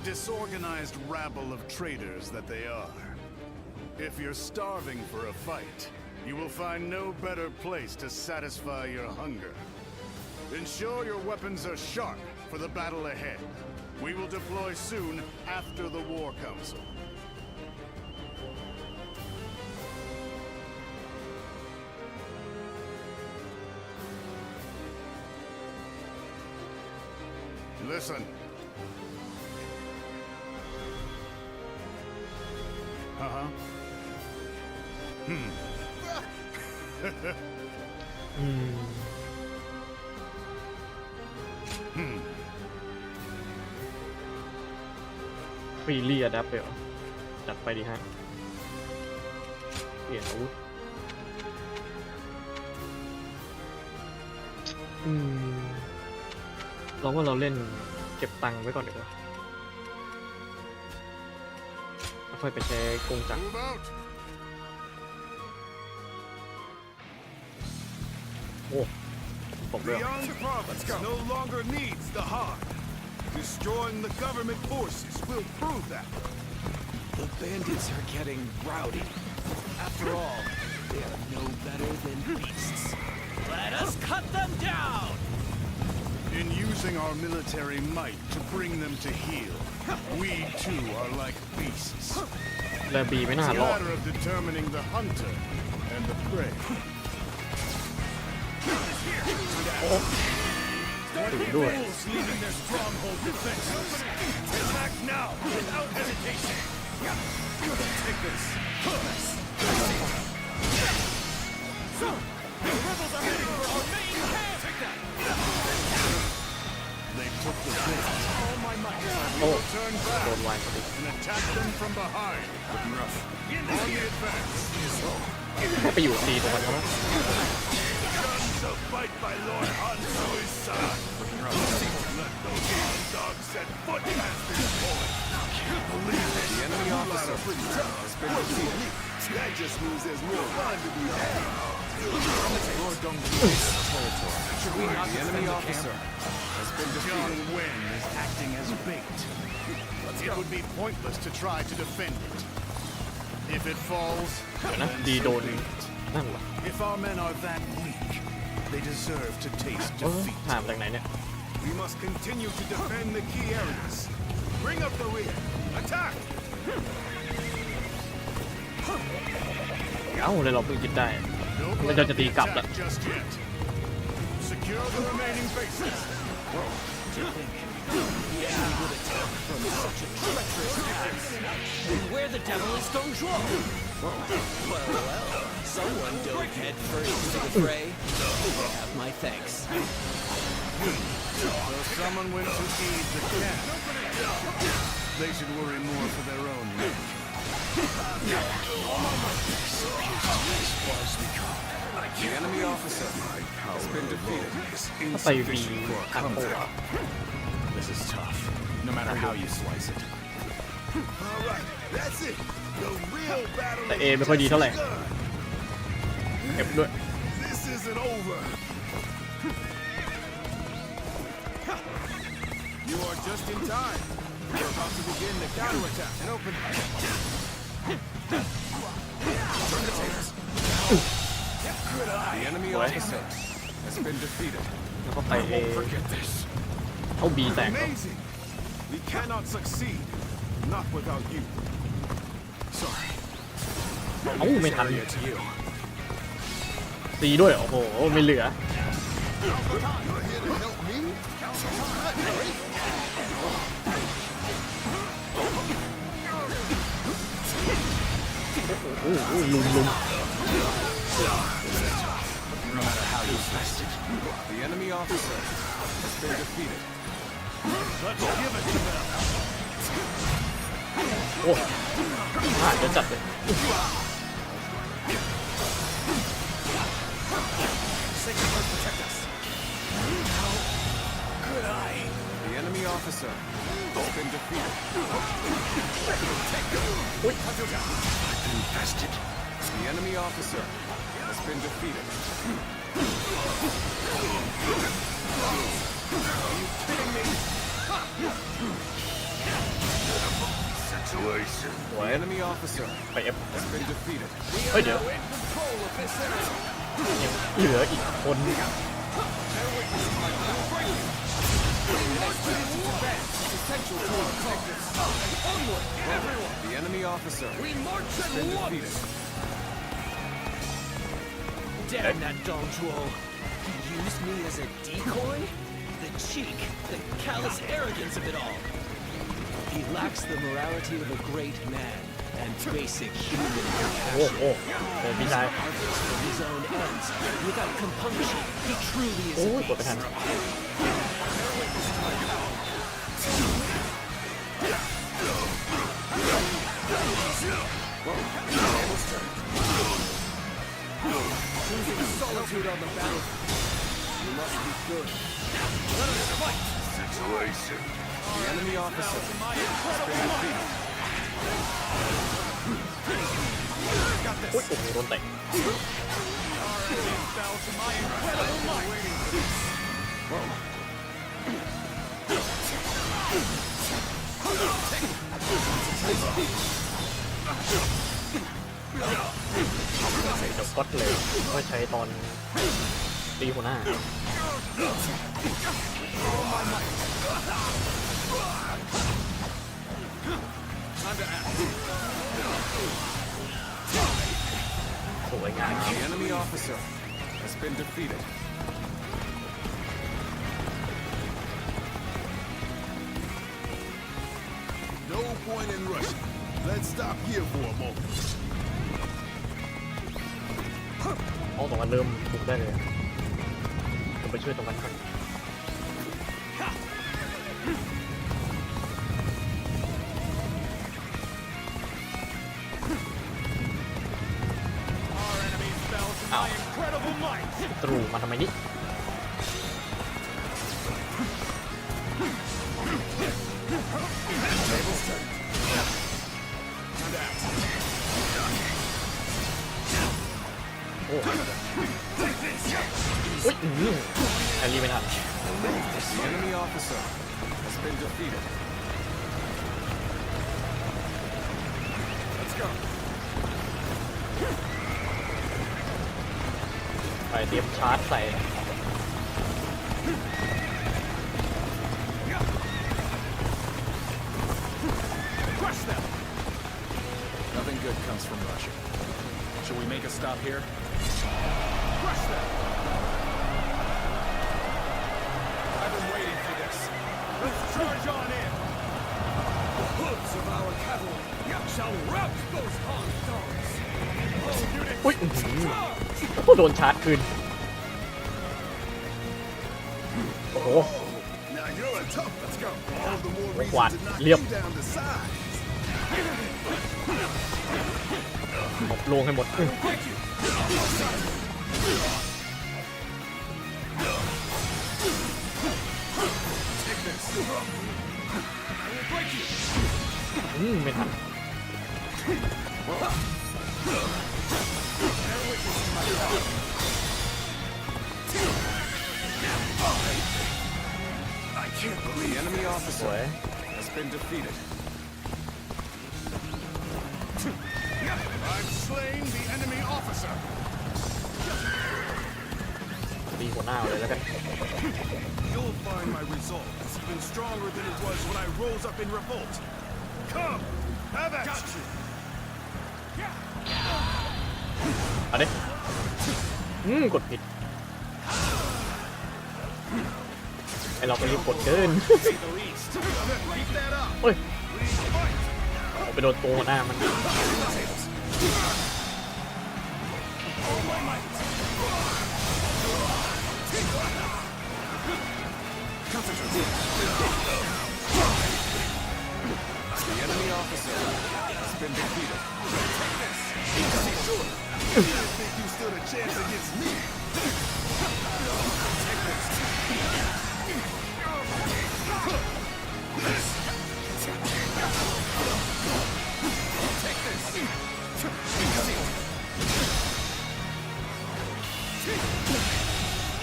Disorganized rabble of traitors that they are. If you're starving for a fight, you will find no better place to satisfy your hunger. Ensure your weapons are sharp for the battle ahead. We will deploy soon after the War Council. Listen. Uh-huh. Hmm. ฟรีเลียดับไปเหรอจัดไปดีฮะเปลี่ยนอาวุธเราว่าเราเล่นเก็บตังค์ไว้ก่อนดีกว่าแล้วค่อยไปใช้กงจักรโอ้ผมเลย The young province no longer needs the hard. Destroying the government forces will prove that. The bandits are getting rowdy. After all, they are no better than beasts. Let us cut them down! In using our military might to bring them to heel, we too are like beasts. และบีไม่น่า It's a รอด matter of determining the hunter and the prey. ถึงด้วย Wolves leaving their stronghold defenseless. Attack now without hesitation. Take this. The rebels are heading for our main camp. Take that. They took the bait. All my might. We will turn โด back นวายพอดี and attack them from behind. Looking rough. On the advance. แค่ไปอยู่ตีตรงนั้นแล้ว The fight by Lord Hanzo is sad. Let those dogs set foot past this boy. Believe it. The enemy officer has been defeated. That just means there's more fun to be had. Lord Dongju's territory. Should we not the enemy officer has been defeated. John Wen is acting as bait. It would be pointless to try to defend it. If it falls, เดี๋ยวนะ then ดีโด so น be it. นั่นเหรอ If our men are that weak, they deserve to taste เออ defeat. ถามจากไหนเนี่ย We must continue to defend the key areas. Bring up the rear. Attack! เอ้าเลยเราเพิ่งคิดได้ Don't Mình let cho up tí the cặp attack đã. just yet. Secure the remaining bases. Where the devil is Dongjuo? Well, someone dove head first into the fray. You have my thanks. So someone went to feed the cat. They should worry more for their own neck. The enemy officer has been defeated. ถ้าไปบีอันโต This is tough, no matter how you slice it. All right, that's it. The real battle แต่เอไม่ค่อยดีเท่าไหร่เก็บด้วย This isn't over. You are just in time. We're about to begin the counterattack and open. Turn the tables. Good eye. The enemy officer has been defeated. แล้วก็ไปเอ Forget this. เข้าบีแตก Amazing. We cannot succeed. Not without you. Sorry. เอ้าไม่ทัน Area to you. ตีด้วยโอ้โหไม่เหลือ You're here to help me? โอ้โหลุม No matter how you slice it, the enemy officer has been defeated. Let's give it to them. โอ้จะจับเลย Sacred Heart protect us. Good eye. The enemy officer has been defeated. Infested. The enemy officer has been defeated. Are you kidding me? วย Enemy officer ไปเอฟ has been defeated. เฮ้ยเดี๋ยวเหลืออีกคน The enemy officer has been defeated. Damn that dong troll. He used me as a decoy? The cheek, the callous arrogance of it all. He lacks the morality of a great man and basic human โอ้โห compassion. เดี๋ยวพี่ชาย Harvest for his own ends, without compunction. He truly is โอ้ a ยกดไปทัน Choosing solitude on the battlefield. You must be good. Let us fight. Situation. The enemy officer has been defeated. Got โอ้ย this. โอ้โหโดนเตะ Our enemy fell to my incredible might. ใส่เจ้าก๊อตเลยไว้ใช้ตอนตีหัวหน้า Time to act. สวยงาม The enemy officer has been defeated. No point in rushing. Let's stop here for a moment. เอาตรงนั้นเริ่มบุกได้เลยผมไปช่วยตรงนั้นก่อนอ้าวตรูมาทำไมนี่โอ้อุ๊ยอันนี้ไม่ทัน The enemy officer has been defeated. Let's go. ไปเตรียมชาร์จใส่ Crush them. Nothing good comes from rushing. Should we make a stop here? Crush them. I've been waiting for this. Let's charge on in. The hooves of our cavalry shall rout those hard dogs. All อุ๊ย units, charge! โอ้โดนชาร์จคืนโอ้โห Now you're a tough. Let's go. All the more reason Quạt to knock liệp. you down to size. ตบลงให้หมด Thank you. Take this. I will break you. ไม่ทัน I can't believe the enemy ส officer วย has been defeated. I've slain the enemy officer. ตีหัวหน้าเลยแล้วกัน You'll find my resolve is even stronger than it was when I rose up in revolt. Come, have at you. เอาดิกดผิดไอเราก็รีบกดเกิน Say the least. Keep that up. เฮ้ย Please fight. เอาไปโดนตัวหัวหน้ามัน All my might. Concentrate. The enemy officer has been defeated. Take this. Sure. You didn't think you stood a chance against me. Take this. Take this.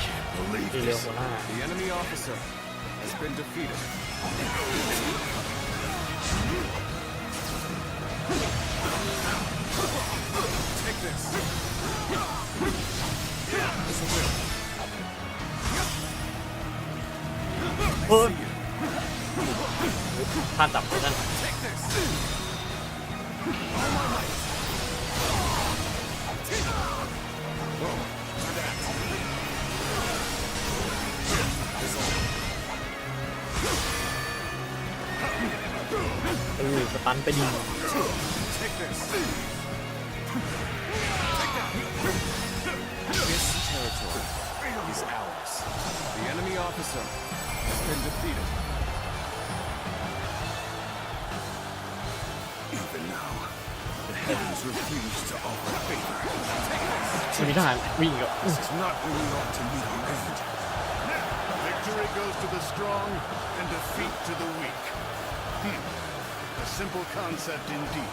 Can't believe ตีเร็ว this. หัวหน้า The enemy officer has been defeated. Take this. เฮ้ยพลาดจับไปนั่น Take this. All my might. Oh, that. สตันไปดี Take this. This territory is ours. The enemy officer has been defeated. Even now, the heavens refuse to offer favor. มีทหารวิ่งอีก This is not where we ought to meet our end. Victory goes to the strong and defeat to the weak. A simple concept indeed.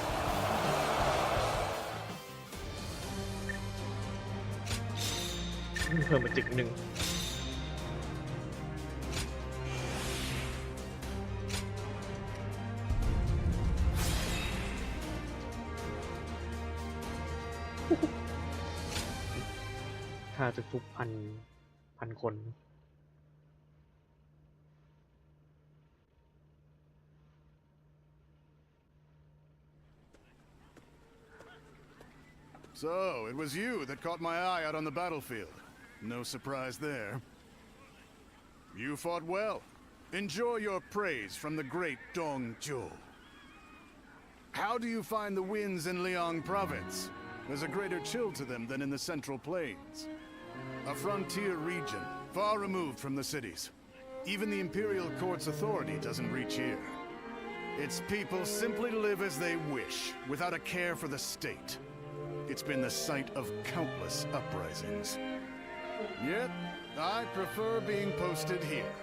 เพิ่มมาจึกหนึ่งถ้าจะทุกพันคน So, it was you that caught my eye out on the battlefield. No surprise there. You fought well. Enjoy your praise from the great Dong Zhuo. How do you find the winds in Liang province? There's a greater chill to them than in the Central Plains. A frontier region, far removed from the cities. Even the Imperial Court's authority doesn't reach here. Its people simply live as they wish, without a care for the state. It's been the site of countless uprisings. Yet, I prefer being posted here.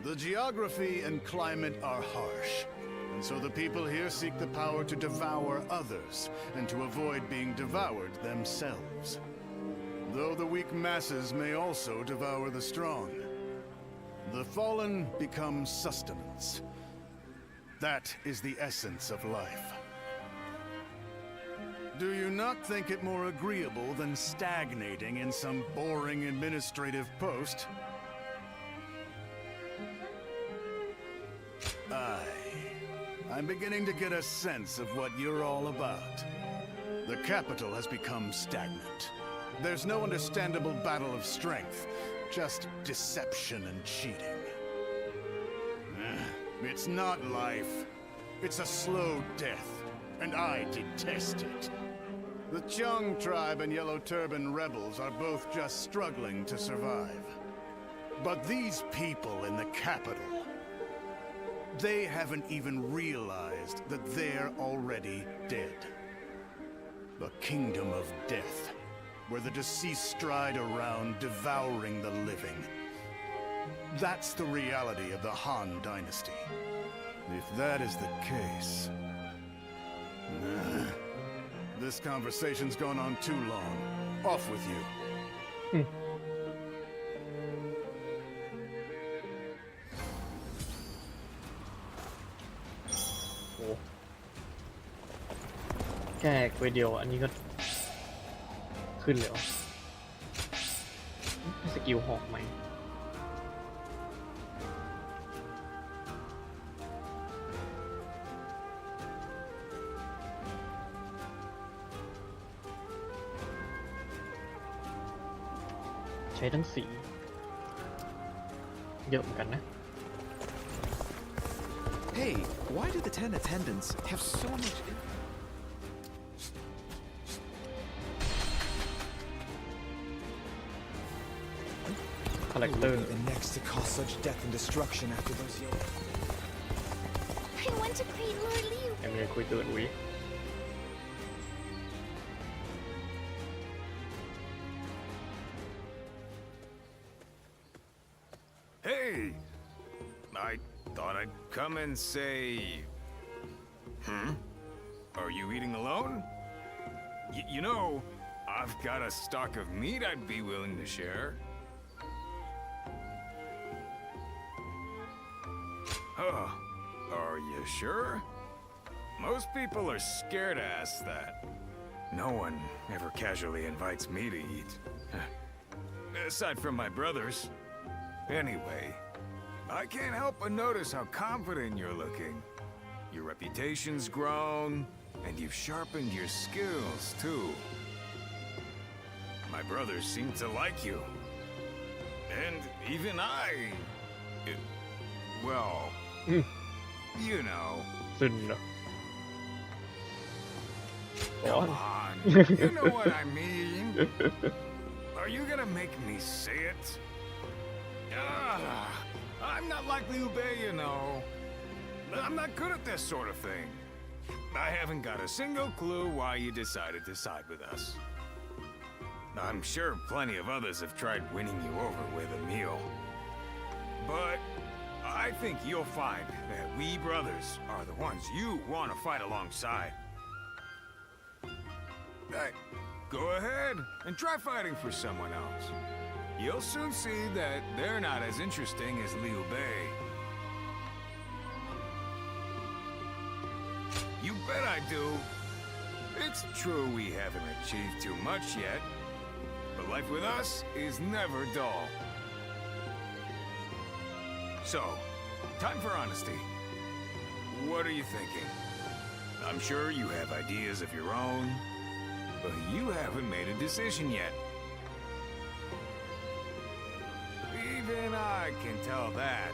The geography and climate are harsh, and so the people here seek the power to devour others, and to avoid being devoured themselves. Though the weak masses may also devour the strong. The fallen become sustenance. That is the essence of life. Do you not think it more agreeable than stagnating in some boring administrative post? I'm beginning to get a sense of what you're all about. The capital has become stagnant. There's no understandable battle of strength, just deception and cheating. It's not life. It's a slow death, and I detest it. The Chung tribe and Yellow Turban rebels are both just struggling to survive. But these people in the capital, they haven't even realized that they're already dead. The kingdom of death, where the deceased stride around devouring the living. That's the reality of the Han Dynasty. If that is the case... This conversation's gone on too long. Off with you. โอ้แค่เควสเดียวอันนี้ก็ขึ้นเลยเหรอสกิลหอกไหมใช้ทั้งสีเยอะเหมือนกันนะ Hey, why do the 10 attendants have so much... Collector. Who would be the next to cause such death and destruction after those young... I want to greet Lord Liu. ยังไม่ได้คุยตื่นวิ Hey! I thought I'd come and say... Are you eating alone? You know, I've got a stock of meat I'd be willing to share. Oh, are you sure? Most people are scared to ask that. No one ever casually invites me to eat. Aside from my brothers. Anyway, I can't help but notice how confident you're looking. Your reputation's grown, and you've sharpened your skills, too. My brothers seem to like you. And even I... well... you know. Come on, you know what I mean. Are you gonna make me say it? I'm not like Liu Bei, you know. I'm not good at this sort of thing. I haven't got a single clue why you decided to side with us. I'm sure plenty of others have tried winning you over with a meal. But I think you'll find that we brothers are the ones you want to fight alongside. Go ahead and try fighting for someone else. You'll soon see that they're not as interesting as Liu Bei. You bet I do. It's true we haven't achieved too much yet, but life with us is never dull. So, time for honesty. What are you thinking? I'm sure you have ideas of your own, but you haven't made a decision yet. Even I can tell that.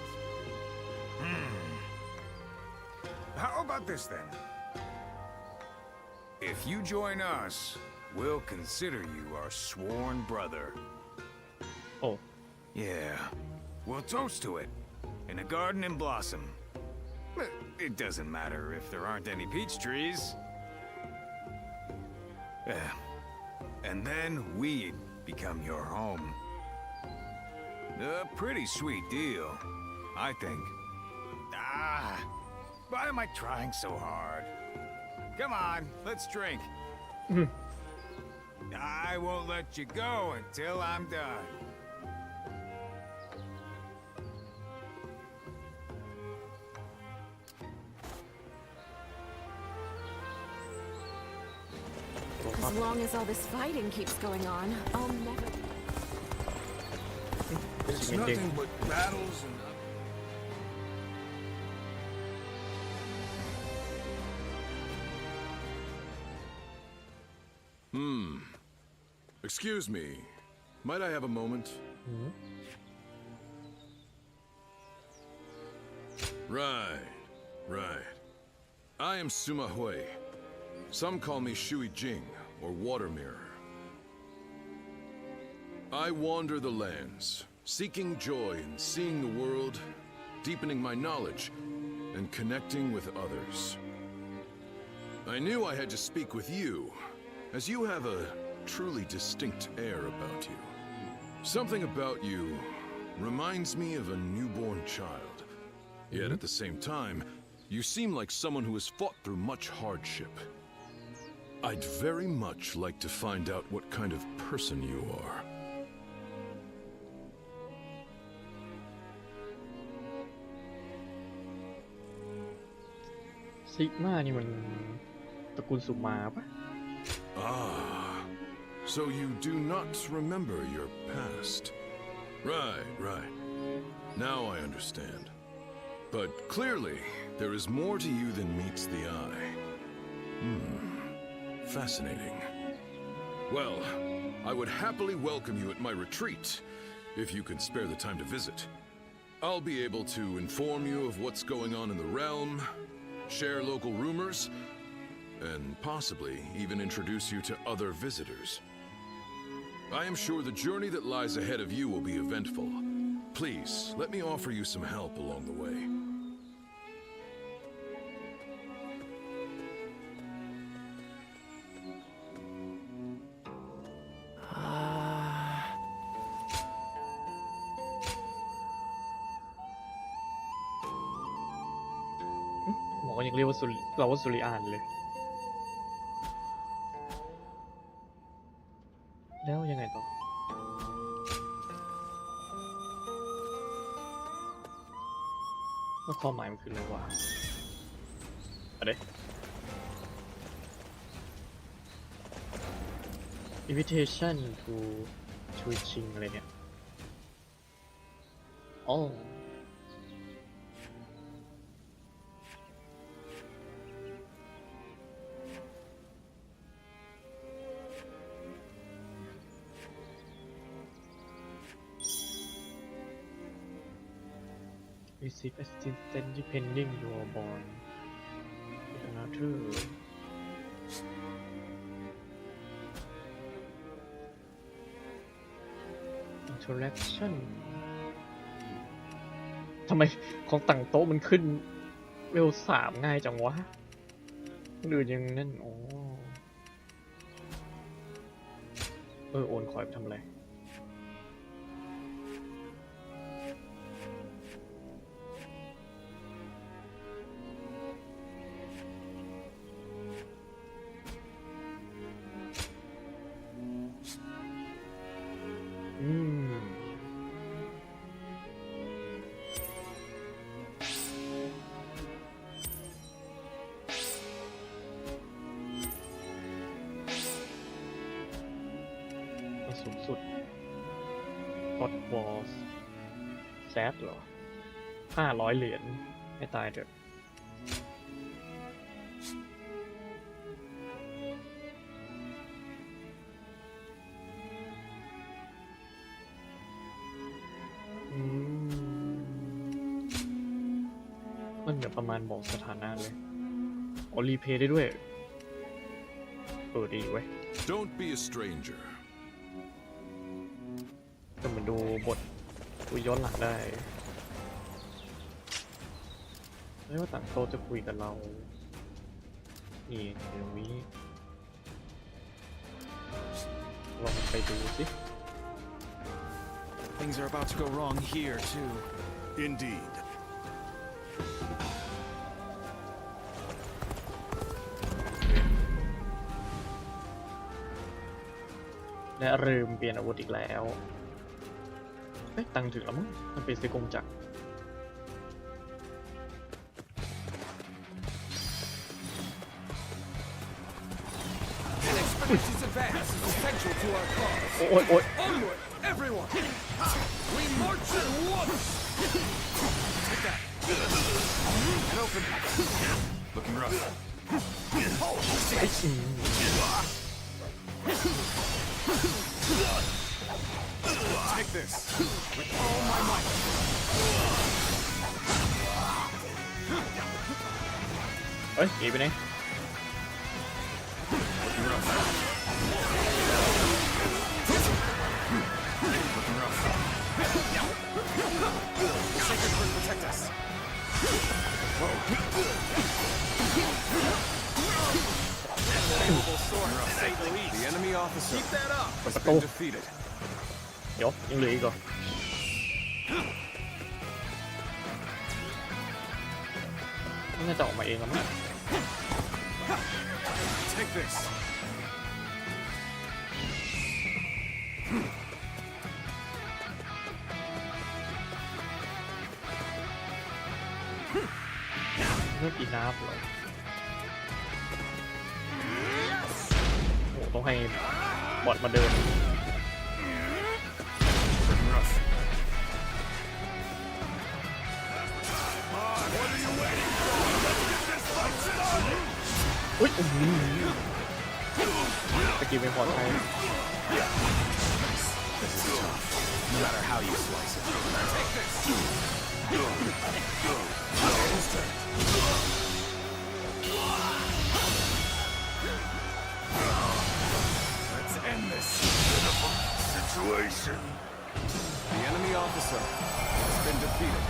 How about this then? If you join us, we'll consider you our sworn brother. Oh. Yeah, we'll toast to it in a garden in blossom. It doesn't matter if there aren't any peach trees. And then we'd become your home. A pretty sweet deal, I think. Why am I trying so hard? Come on, let's drink. I won't let you go until I'm done. As long as all this fighting keeps going on, I'll never... It's nothing but battles and... Excuse me. Might I have a moment? Right. I am Sima Hui. Some call me Shui Jing, or Water Mirror. I wander the lands, seeking joy in seeing the world, deepening my knowledge, and connecting with others. I knew I had to speak with you, as you have a truly distinct air about you. Something about you reminds me of a newborn child. Yet at the same time, you seem like someone who has fought through much hardship. I'd very much like to find out what kind of person you are. Sigma นี่มันตระกูลสุมาปะ So you do not remember your past. Right. Now I understand. But clearly, there is more to you than meets the eye. Fascinating. Well, I would happily welcome you at my retreat, if you can spare the time to visit. I'll be able to inform you of what's going on in the realm, share local rumors, and possibly even introduce you to other visitors. I am sure the journey that lies ahead of you will be eventful. Please, let me offer you some help along the way.หมอยังเรียกว่าเราว่าสุริอานเลยแล้วยังไงต่อว่าความหมายมันคืออะไรวะอะไร invitation to switching อะไรเนี่ยอ๋อreceive assistance depending your bond with another interaction ทำไมของตั้งโต๊ะมันขึ้นเวล3ง่ายจังวะหรือยังนั่นอ๋อโอนคอยไปทำอะไรสูงสุด Hot Walls แซดเหรอ500 เหรียญให้ตายเถอะมันเหมือนประมาณบอกสถานะเลยอ๋อรีเพย์ได้ด้วยดีเว้ย Don't be a stranger. ก็เหมือนดูบทคุยย้อนหลังได้ไม่ว่าต่างโต๊ะจะคุยกับเรานี่เดี๋ยวนี้ลองไปดูสิ Things are about to go wrong here, too. Indeed. และลืมเปลี่ยนอาวุธอีกแล้วตังถึงแล้วมั้งมันเป็นซื้อกงจักร An expedition's advance is essential to our cause. โอ้ย Onward, everyone! We march at once! Take that. And open. Looking rough. Take this with all my might. เฮ้ยหนีไปไหน Looking rough. Looking rough. Sacred Bird protect us. Admirable sword, to say the least. The enemy officer Keep that up. has been defeated. เดี๋ยวยังเหลืออีกเหรอน่าจะออกมาเองแล้วมั้ง Take this. เมื่อกี้น้ำเหรอโอ้ต้องให้บอทมาเดิน Looking rough. อุ้ยตะกี้ไม่พอใช้ No matter how you slice it. Let's end this situation. The enemy officer has been defeated.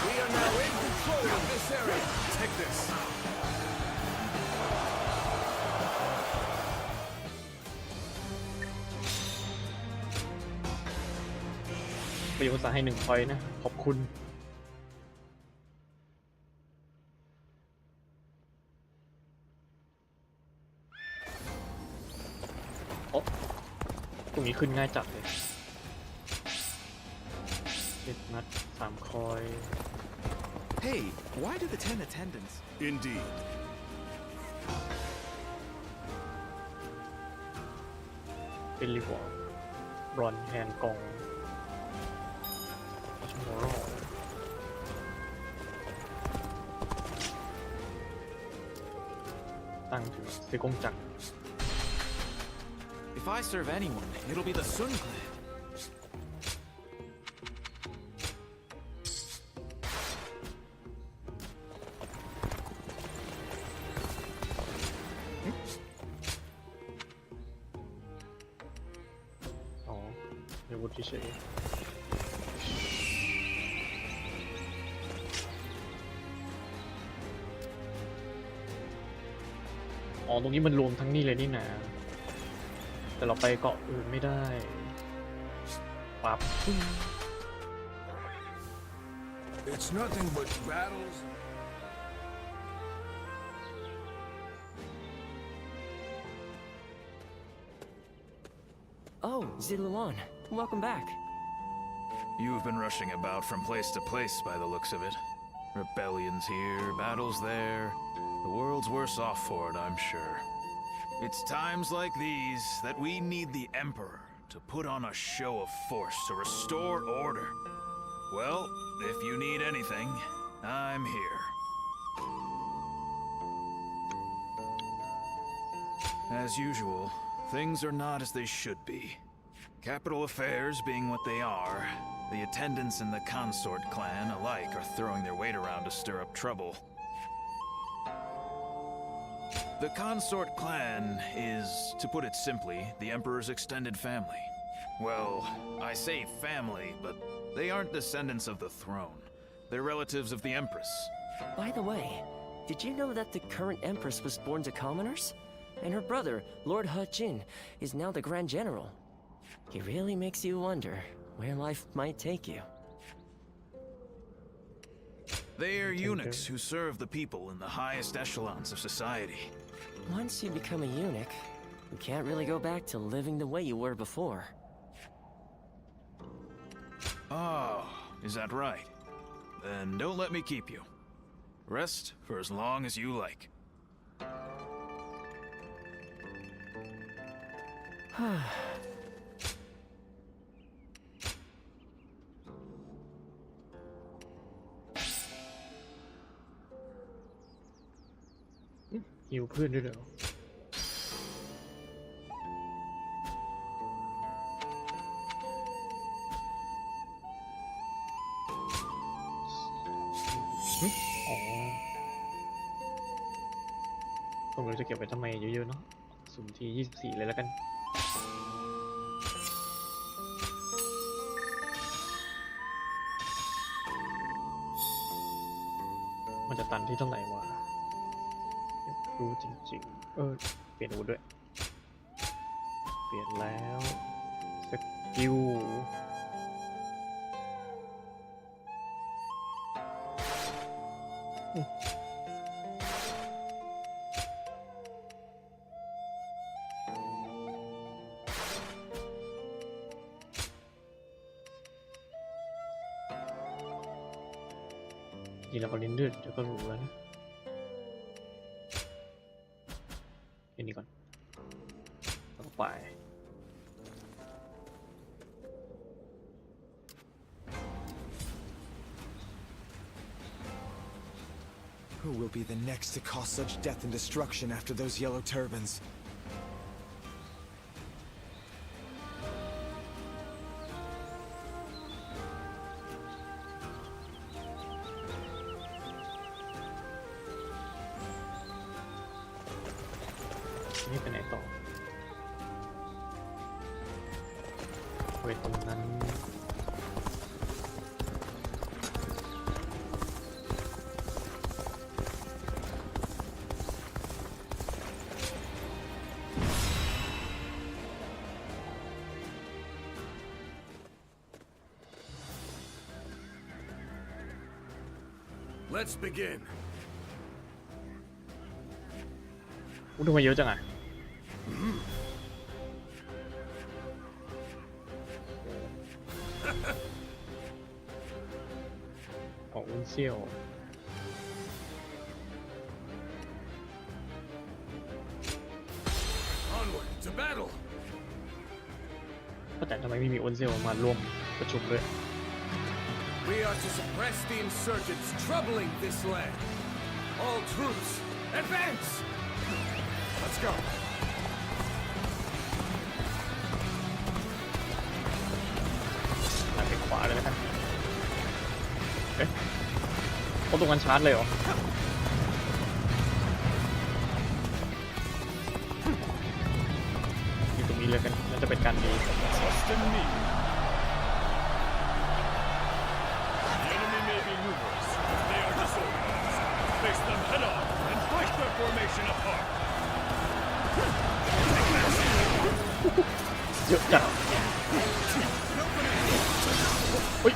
We are now in control of this area. Take this. ปีภาษาให้1 พอยต์นะขอบคุณโอ้ตรงนี้ขึ้นง่ายจัดเลย7 นัด 3 คอย Hey, why do the 10 attendants? Indeed. เป็นรีวอร์ดบรอนแฮนกองชั่วโมงตั้งถึงซื้อกงจักร If I serve anyone, it'll be the Sun clan. อ๋อในวุฒิเฉยอ๋อตรงนี้มันรวมทั้งนี้เลยนี่นะแต่เราไปเกาะอื่นไม่ได้ปั๊บ It's nothing but battles. Oh, Ziluan, welcome back. You've been rushing about from place to place by the looks of it. Rebellions here, battles there. The world's worse off for it, I'm sure. It's times like these that we need the Emperor to put on a show of force to restore order. Well, if you need anything, I'm here. As usual, things are not as they should be. Capital affairs being what they are, the attendants in the consort clan alike are throwing their weight around to stir up trouble. The consort clan is, to put it simply, the Emperor's extended family. Well, I say family, but they aren't descendants of the throne. They're relatives of the Empress. By the way, did you know that the current Empress was born to commoners? And her brother, Lord He Jin, is now the Grand General. It really makes you wonder where life might take you. They are eunuchs who serve the people in the highest echelons of society. Once you become a eunuch, you can't really go back to living the way you were before. Oh, is that right? Then don't let me keep you. Rest for as long as you like. ฮิวเพื่อนด้วยเหรออ๋อผมเลยจะเก็บไว้ทำไมเยอะๆเนาะสุ่มที24เลยแล้วกันมันจะตันที่เท่าไหร่วะรู้จริงๆเปลี่ยนอาวุธด้วยเปลี่ยนแล้วสกิลทีละคนเล่นเลือดเดี๋ยวก็รู้แล้วนะอันนี้ก่อนต่อไป Who will be the next to cause such death and destruction after those yellow turbans?นี่ไปไหนต่อไปตรงนั้นLet's begin. ทำไมเยอะจังอ่ะอ๋ออุ้นเซี่ยว แต่ทำไมไม่มีโอนเซลมาร่วมประชุมด้วย We are to suppress the insurgents troubling this land. All troops, advance! Let's go. ไปขวาเลยแล้วกันเอ๊ะเขาตรงกันชาร์จเลยเหรออยู่ตรงนี้เลยกันน่าจะเป็นการดี Trust in me. The enemy may be numerous, but they are disorganized. Face them head on and break their formation apart. เยอะจัดเฮ้ย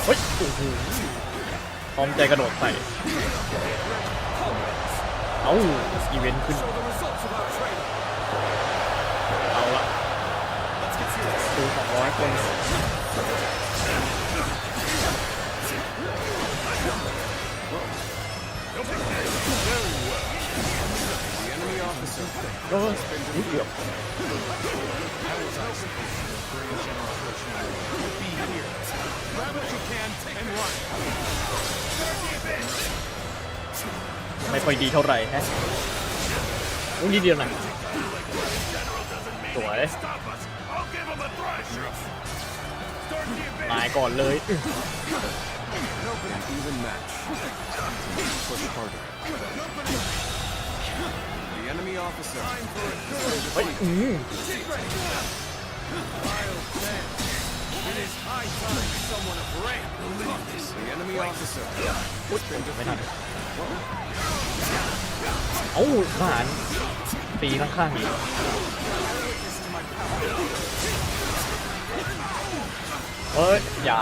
เฮ้ยโอ้โหพร้อมใจกระโดดใส่เอาอีเวนต์ขึ้นเอาละดู200 คน The enemy officer ก็นิดเดียว grab what you can and run. ไม่ค่อยดีเท่าไหร่ฮะนิดเดียวหน่อยสวยตายก่อนเลย Even match. Push harder. The enemy officer. เฮ้ยIt is high time someone of rank believe this. The enemy officer. ไม่ทันเอ้าทหารตีข้างๆอีกเฮ้ยอย่า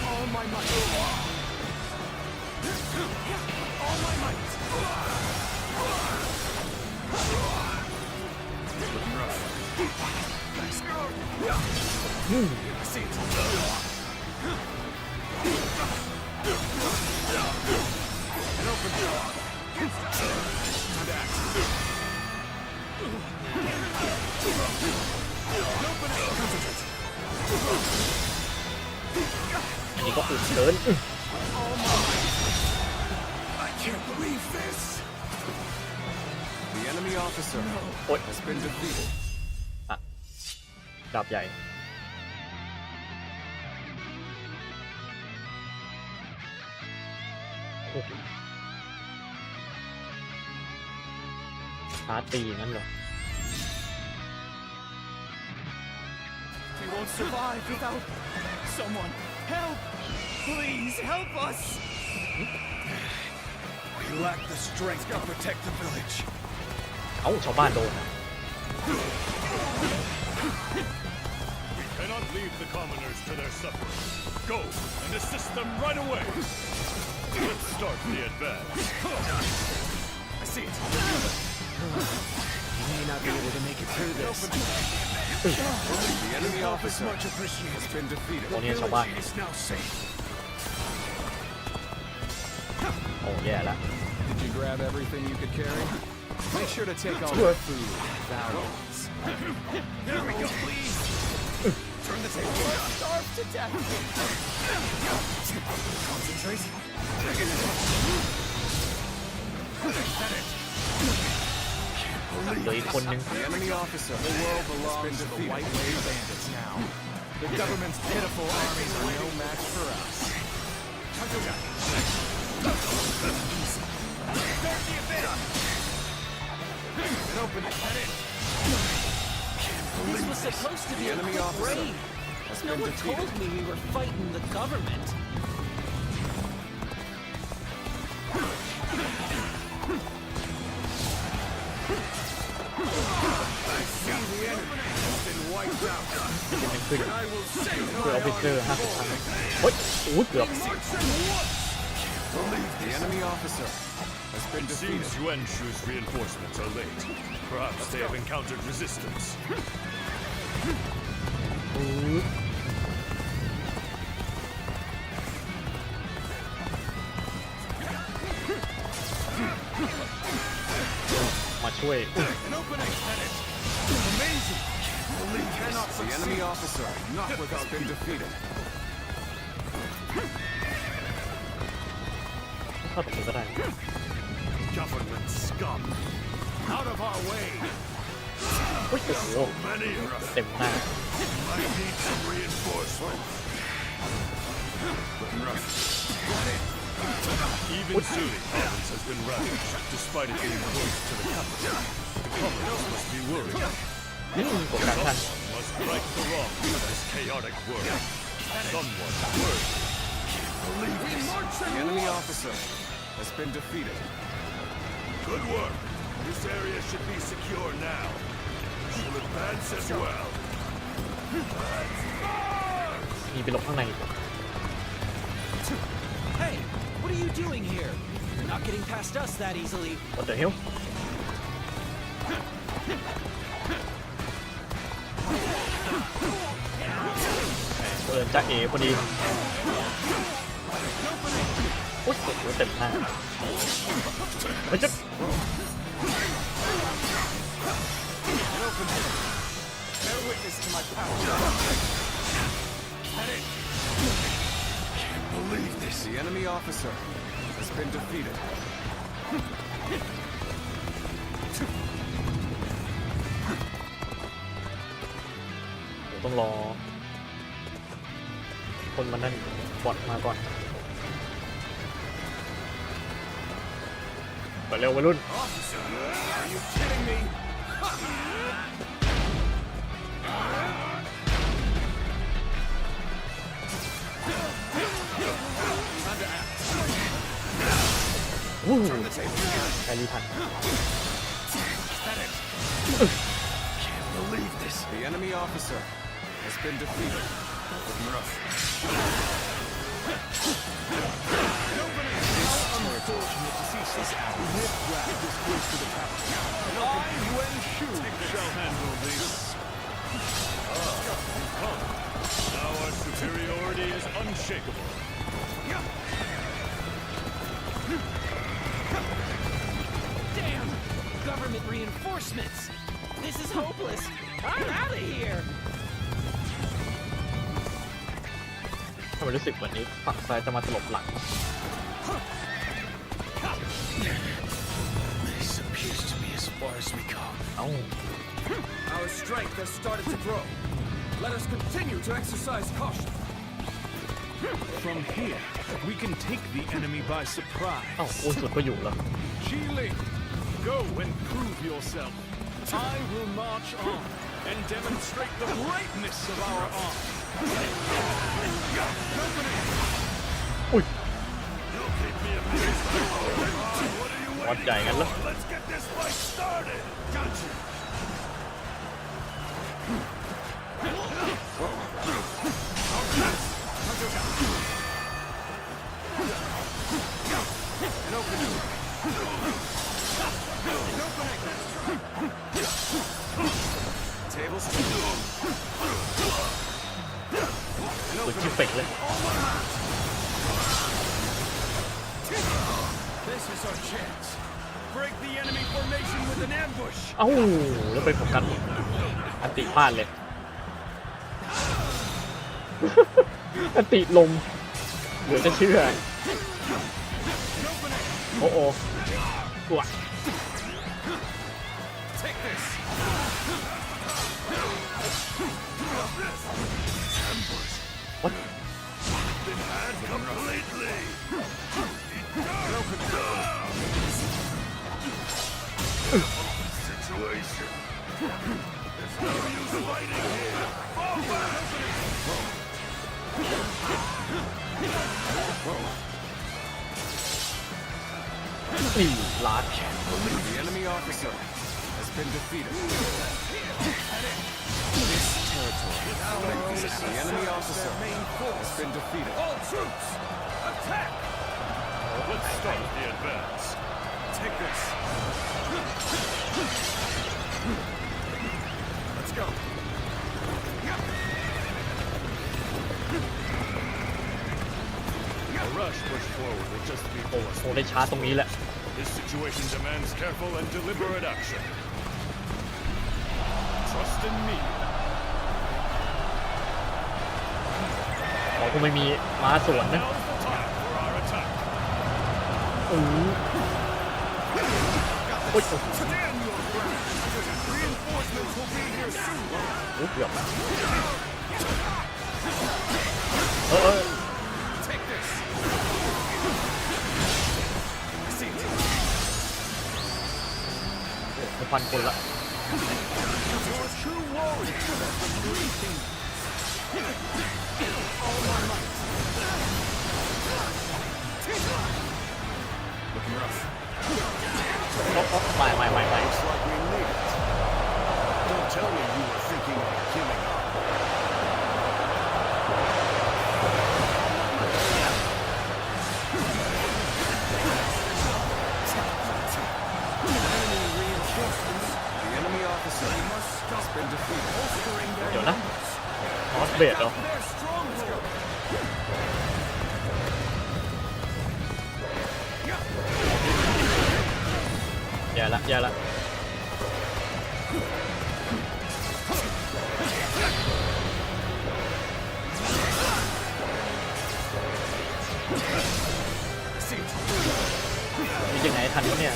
All my might. All my might. See it. An open door. Time to act. Open it. Concentrate. อันนี้ก็อึดเกิน I can't believe this. The enemy officer โอ๊ย has been defeated. อ่ะดาบใหญ่ชาร์จตีนั่นเหรอ We won't survive without someone. Help! Please help us! We lack the strength to protect the village. เอ้าชาวบ้านโดน We cannot leave the commoners to their suffering. Go and assist them right away. Let's start the advance. I see it. You may not be able to make it through this. The enemy officer much appreciated has been defeated. ตรงนี้ชาวบ้าน Is now safe. โอ้แย่แล้ว Did you grab everything you could carry? Make sure to take all your food. Valuables. Here we go, please. Turn the table. Starve to death. Concentrate. Can't เหลือ believe อีกคนนึง the enemy officer. The world belongs to the white wave bandits now. The government's pitiful armies are no match for us. Start the event. Open it. Head in. This was supposed to be a enemy quick officer raid. has No been one defeated. told me we were fighting the government. I see the enemy has been wiped out. ขึ้นเพื่อออฟฟิเซอร์50 ครั้งโอ้ยโอ้เกือบ The enemy officer has been It defeated. seems Yuanshu's reinforcements are late. Perhaps they have encountered resistance. มาช่วย An opening! Amazing! The enemy officer not without been defeated. เข้าตรงนี้ก็ได้ Government scum! Out of our way! โอ้ยโอ้โห Many of us. เต็มหน้า I need some reinforcements. Even Suli province has been ravaged, despite it being close to the capital. The province must be worried. กดการทัน Must right the wrong of this chaotic world. Someone worried. The enemy officer has been defeated. Good work. This area should be secure now. We'll advance as well. มีไปหลบข้างในอีก Hey, what are you doing here? You're not getting past us that easily. What the hell เปิดจ้าเอ๋พอดีโอ้ยโหเต็มหน้ามันจะ Bear witness to my power. Can't believe this. The enemy officer has been defeated. ต้องรอคนมันนั่นบอดมาก่อนไปเร็ววัยรุ่น Officer, are you kidding me? Time to act. วู้ Turn the table. แครี่ทัน Can't believe this. The enemy officer has been defeated. Looking rough. Unfortunate to see such a riff-raff this close to the capital. I, Yuanshu, shall handle this. Now our superiority is unshakable. Damn! Government reinforcements! This is hopeless! I'm out of here! ทำไมรู้สึกวันนี้ฝั่งซ้ายจะมาตลบหลัง This appears to be as far as we come. เอ้า Our strength has started to grow. Let us continue to exercise caution. From here, we can take the enemy by surprise. เอ้าโอ้สุดก็อยู่แล้ว Jiling, go and prove yourself. I will march on and demonstrate the greatness of our arm. อุ้ย You'll keep me amused. What are you วัด waiting ใหญ่กันแล้ว for? Let's get this fight started. Gotcha. An opening. Tables. สุดที่เป็กเลย This is our chance. Break the enemy formation with an ambush. เอ้าแล้วไปโฟกัสอันติพลาดเลย อันติลมเหลือจะเชื่อ โอ้โอ้กลัว Take this. What? Been had completely. Situation. There's no use fighting here. Forward. นี่ลาด The enemy officer has been defeated. This territory. The enemy officer has been defeated. All troops, attack! Let's start the advance. Take this. Let's go. A rush push forward will just be โอ้ได้ชาร์จตรงนี้แหละ This situation demands careful and deliberate action. Trust in me. คงไม่มีม้าสวนนะ Now's the time for our attack. โอ้โอ้ย Stand your ground. Reinforcements will be here soon. โอ้เกือบแล้วTake this. จะพันคนละ Your true warrior. All my might. Looking rough. ไม่ Looks like we need it. Don't tell me you were thinking of giving up. Enemy reinforcements. The enemy officer has been defeated. Bolstering เดี๋ยว their นะนอตเบดเหรอ Their stronghold. แย่ละ มียังไงทันเนี่ย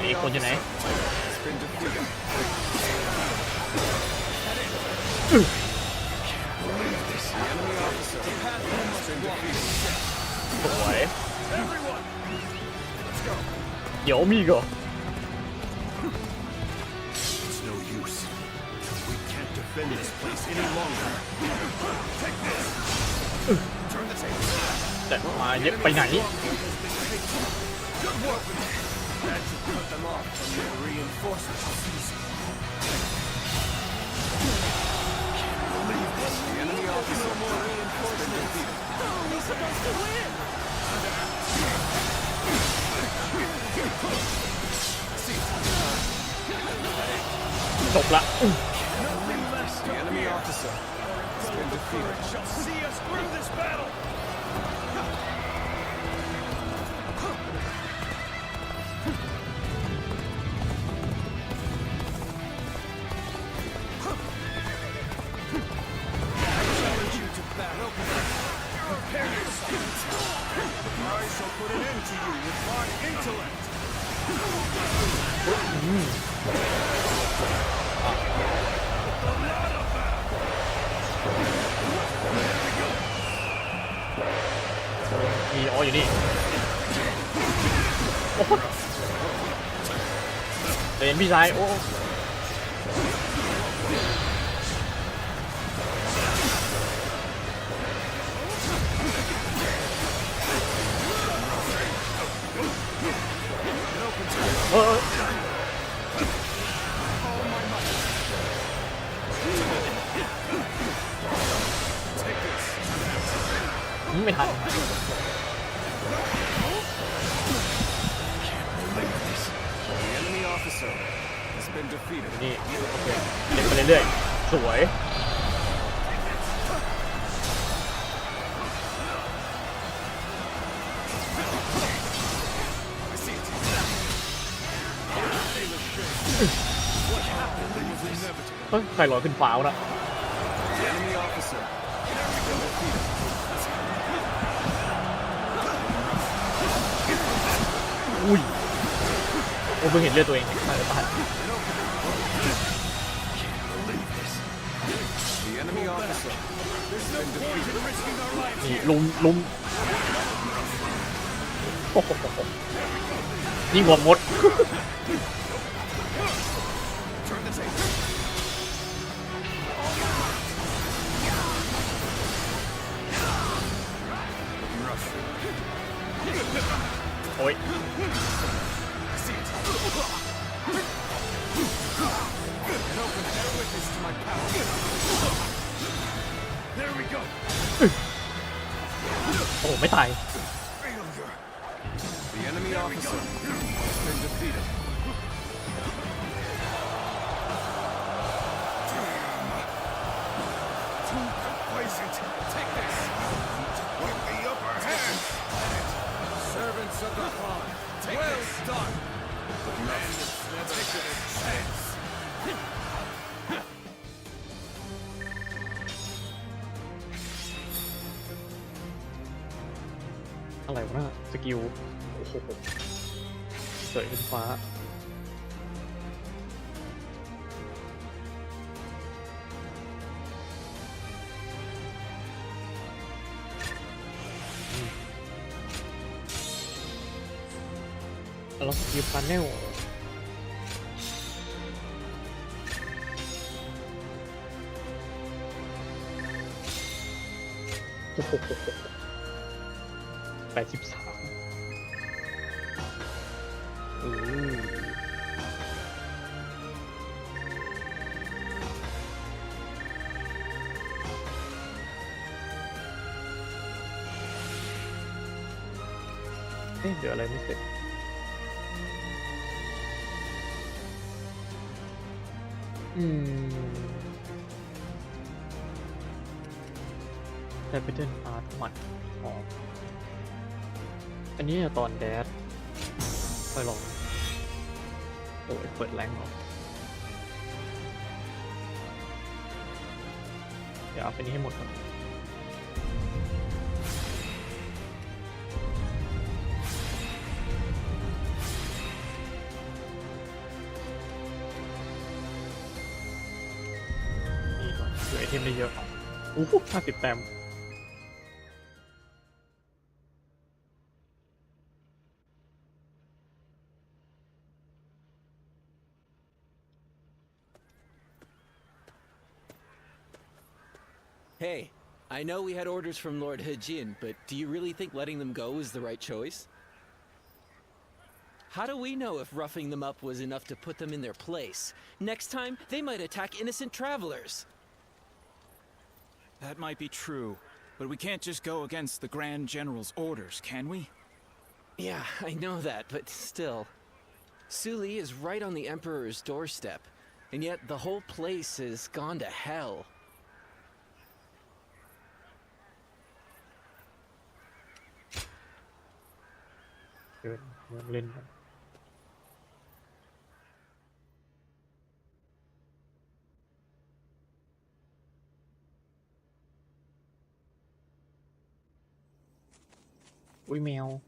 มีคนอยู่ไหนสวยเดี๋ยวมีก่อน It's no use. We can't defend this place any longer. Take this. Turn the table. แต่มาเยอะไปไหน Good work. That should cut them off from their reinforcements. Can't believe this. The enemy officer no more reinforcements. How are we supposed to win? จบละ The enemy officer has been defeated. Shall see us through this battle. I challenge you to battle. Prepare yourself. I shall put an end to you with my intellect. มีอ๋ออยู่นี่โอ้โหเดินพี่ชายโอ้ไม่ทัน The enemy officer has been defeated. นี่เล่นไปเรื่อยๆสวย เฮ้ยใครลอยขึ้นฟ้าวนะ The enemy officer has been defeated. อุ้ยโอ้เพิ่งเห็นเลือดตัวเองตายตาย The enemy officer has been defeated. นี่ลุมโอ้โหยิงหัวมด Turn the table. Looking rough. ไม่ตาย The enemy officer has been defeated. Too complacent. Take this. With the upper hand. Servants of the Khan, well done. The man has never get a chance. อะไรวะน่ะสกิลโอ้โหเสยขึ้นฟ้าแล้วสกิลพาเนลโอ้โห83เดี๋ยวอะไรไม่เสร็จแต่เป็นเดินอาร์ตหมัดอ๋ออันนี้ตอนแดดค่อยลองโอ้ยเปิดแรงหรอเดี๋ยวเอาไปนี้ให้หมดก่อนนี่ก่อนเหลือไอเทมได้เยอะอู้หู50 แต้มHey, I know we had orders from Lord Hejin, but do you really think letting them go is the right choice? How do we know if roughing them up was enough to put them in their place? Next time, they might attack innocent travelers. That might be true, but we can't just go against the Grand General's orders, can we? Yeah, I know that, but still. Suli is right on the Emperor's doorstep, and yet the whole place has gone to hell. Lên ui mèo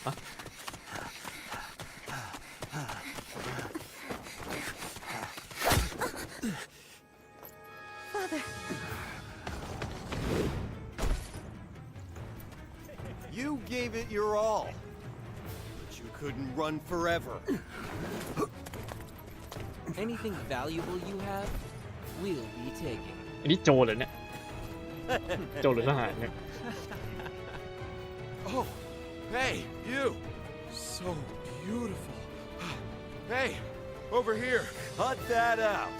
à? You gave it your all, but you couldn't run forever. Anything valuable you have, we'll be taking. อันนี้โจรเหรอเนี่ย โจรหรือทหารเนี่ย Oh, hey, you. So beautiful. Hey, over here. Cut that out.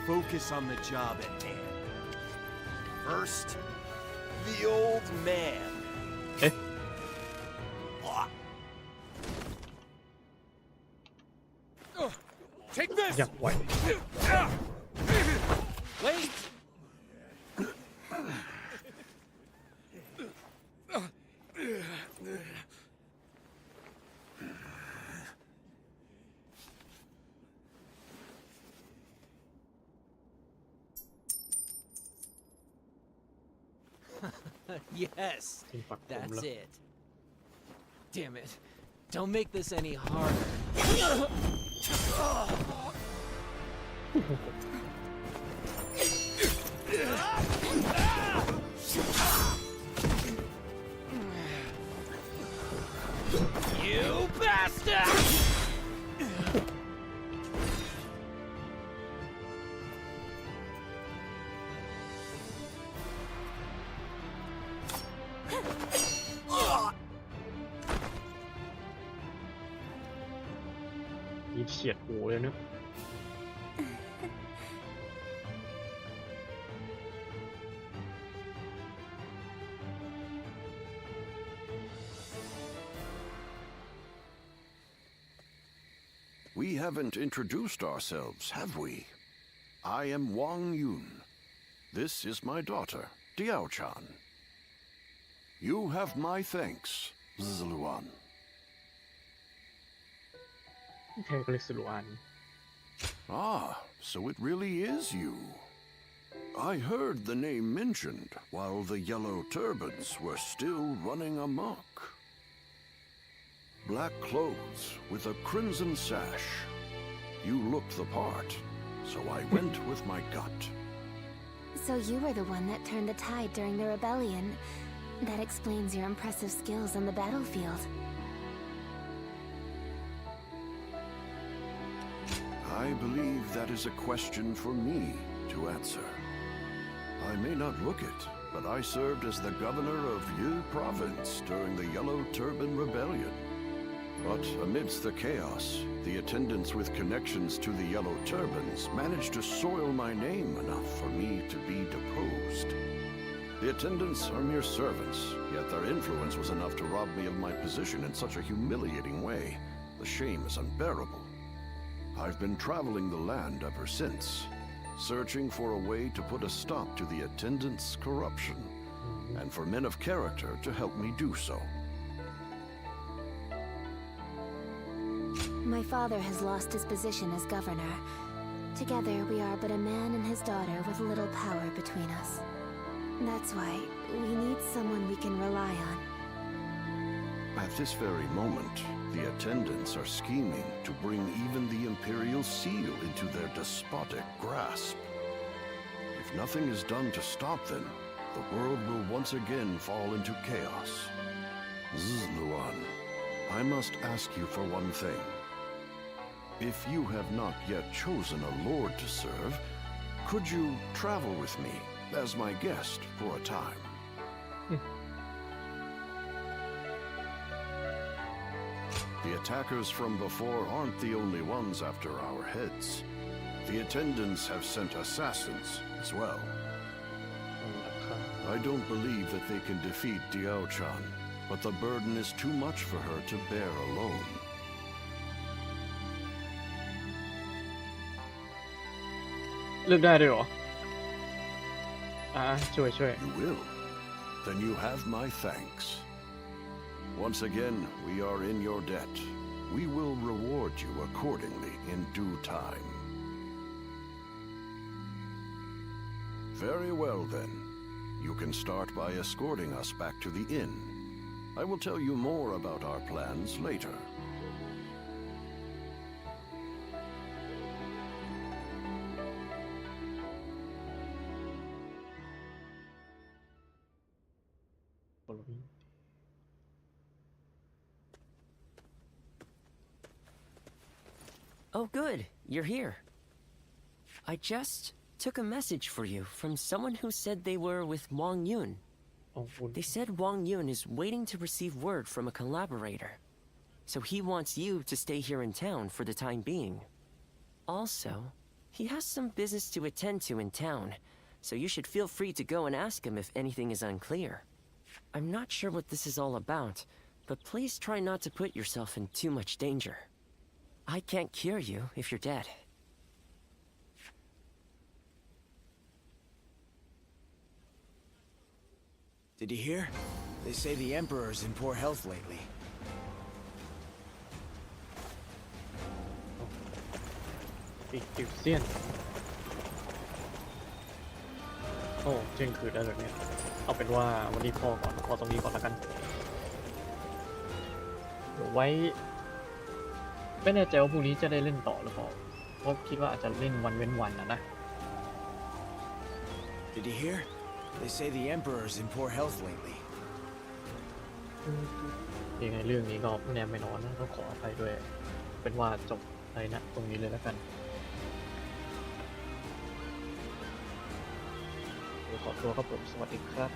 Focus on the job at hand. First, the old man. Eh? Take this. อยากไหว Wait! Yes, that's it. Damn it. Don't make this any harder. You bastard! เฉียดหูเลยเนอะ We haven't introduced ourselves, have we? I am Wang Yun. This is my daughter, Diao-chan. You have my thanks, Zluan. แค่ก็เรียกสุลวน Ah, so it really is you. I heard the name mentioned while the Yellow Turbans were still running amok. Black clothes with a crimson sash. You looked the part, so I went with my gut. So you were the one that turned the tide during the rebellion. That explains your impressive skills on the battlefield. I believe that is a question for me to answer. I may not look it, but I served as the governor of Yu Province during the Yellow Turban Rebellion. But amidst the chaos, the attendants with connections to the Yellow Turbans managed to soil my name enough for me to be deposed. The attendants are mere servants, yet their influence was enough to rob me of my position in such a humiliating way. The shame is unbearable. I've been traveling the land ever since, searching for a way to put a stop to the attendants' corruption, and for men of character to help me do so. My father has lost his position as governor. Together, we are but a man and his daughter with little power between us. That's why we need someone we can rely on. At this very moment, the attendants are scheming to bring even the imperial seal into their despotic grasp. If nothing is done to stop them, the world will once again fall into chaos. Zluan, I must ask you for one thing. If you have not yet chosen a lord to serve, could you travel with me as my guest for a time? The attackers from before aren't the only ones after our heads. The attendants have sent assassins as well. I don't believe that they can defeat Diao-chan, but the burden is too much for her to bear alone. เลือกได้ด้วยเหรอช่วย You will. Then you have my thanks. Once again, we are in your debt. We will reward you accordingly in due time. Very well, then. You can start by escorting us back to the inn. I will tell you more about our plans later. Oh, good. You're here. I just took a message for you from someone who said they were with Wang Yun. They said Wang Yun is waiting to receive word from a collaborator. So he wants you to stay here in town for the time being. Also, he has some business to attend to in town, so you should feel free to go and ask him if anything is unclear. I'm not sure what this is all about, but please try not to put yourself in too much danger. I can't cure you if you're dead. Did you hear? They say the Emperor's in poor health lately. ติวเซียนโอ้เที่ยงคืนได้เลยเนี่ยเอาเป็นว่าวันนี้พอตรงนี้ก่อนแล้วกันเดี๋ยวไว้ไม่แน่ใจว่าพรุ่งนี้จะได้เล่นต่อหรือเปล่าเพราะคิดว่าอาจจะเล่นวันเว้นวันนะ Did you hear? They say the Emperor's in poor health lately. ยังไงเรื่องนี้ก็ไม่แน่ไม่นอนนะต้องขออภัยด้วยเป็นว่าจบอะไรนะตรงนี้เลยแล้วกันขอตัวครับผมสวัสดีครับ